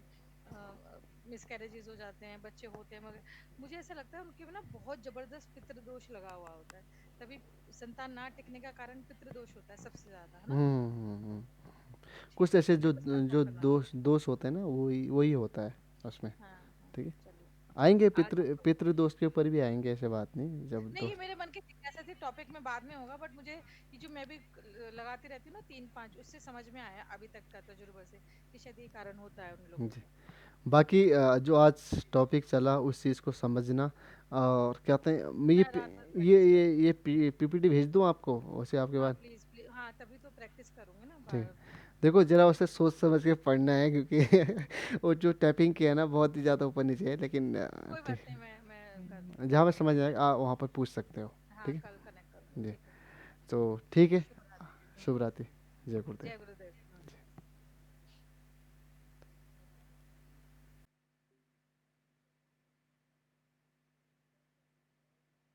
मिसकैरेजेस हो जाते हैं, बच्चे होते हैं, मगर मुझे ऐसा लगता है उनके में ना बहुत जबरदस्त पितृदोष लगा हुआ होता है। तभी संतान ना टिकने का कारण पितृदोष होता है सबसे ज्यादा, है ना। कुछ ठीक है, ऐसे मुझे बस जो कंफर्म करना था। दोष दोष होते हैं ना, वही वही होता है उसमें। हाँ हाँ। ठीक है। चलिए। आएंगे आगे। पितृ दोष के ऊपर भी आएंगे, ऐसे बात नहीं, जब नहीं, ये दोस्त। मेरे मन की जिज्ञासा थी, टॉपिक में बाद में होगा, बट मुझे ये जो मैं भी लगाती रहती हूँ ना 3-5, उससे समझ में आया अभी तक का तजुर्बे से कि शायद ये कारण होता है उन लोगों जी। को। बाकी जो आज टॉपिक चला उस चीज़ को समझना और क्या कहते हैं मैं मैं रात भर ये प्रैक्टिस ये करूंगी। ये पीपीटी भेज दूँ आपको वैसे आपके हाँ बाद। प्लीज प्लीज, हाँ तभी तो प्रैक्टिस करूंगी ना ठीक। बार। देखो जरा उसे सोच समझ के पढ़ना है क्योंकि वो जो टाइपिंग किया है ना बहुत ही ज़्यादा ऊपर नीचे है लेकिन कोई ठीक। बात नहीं, मैं कर लूंगी। जहाँ में समझ आए आप वहाँ पर पूछ सकते हो। हाँ ठीक कल कनेक्ट करूंगी, है जी। ठीक है। तो ठीक है। शुभ रात्रि। शुभ रात्रि। जय गुरुदेव। जय गुरुदेव।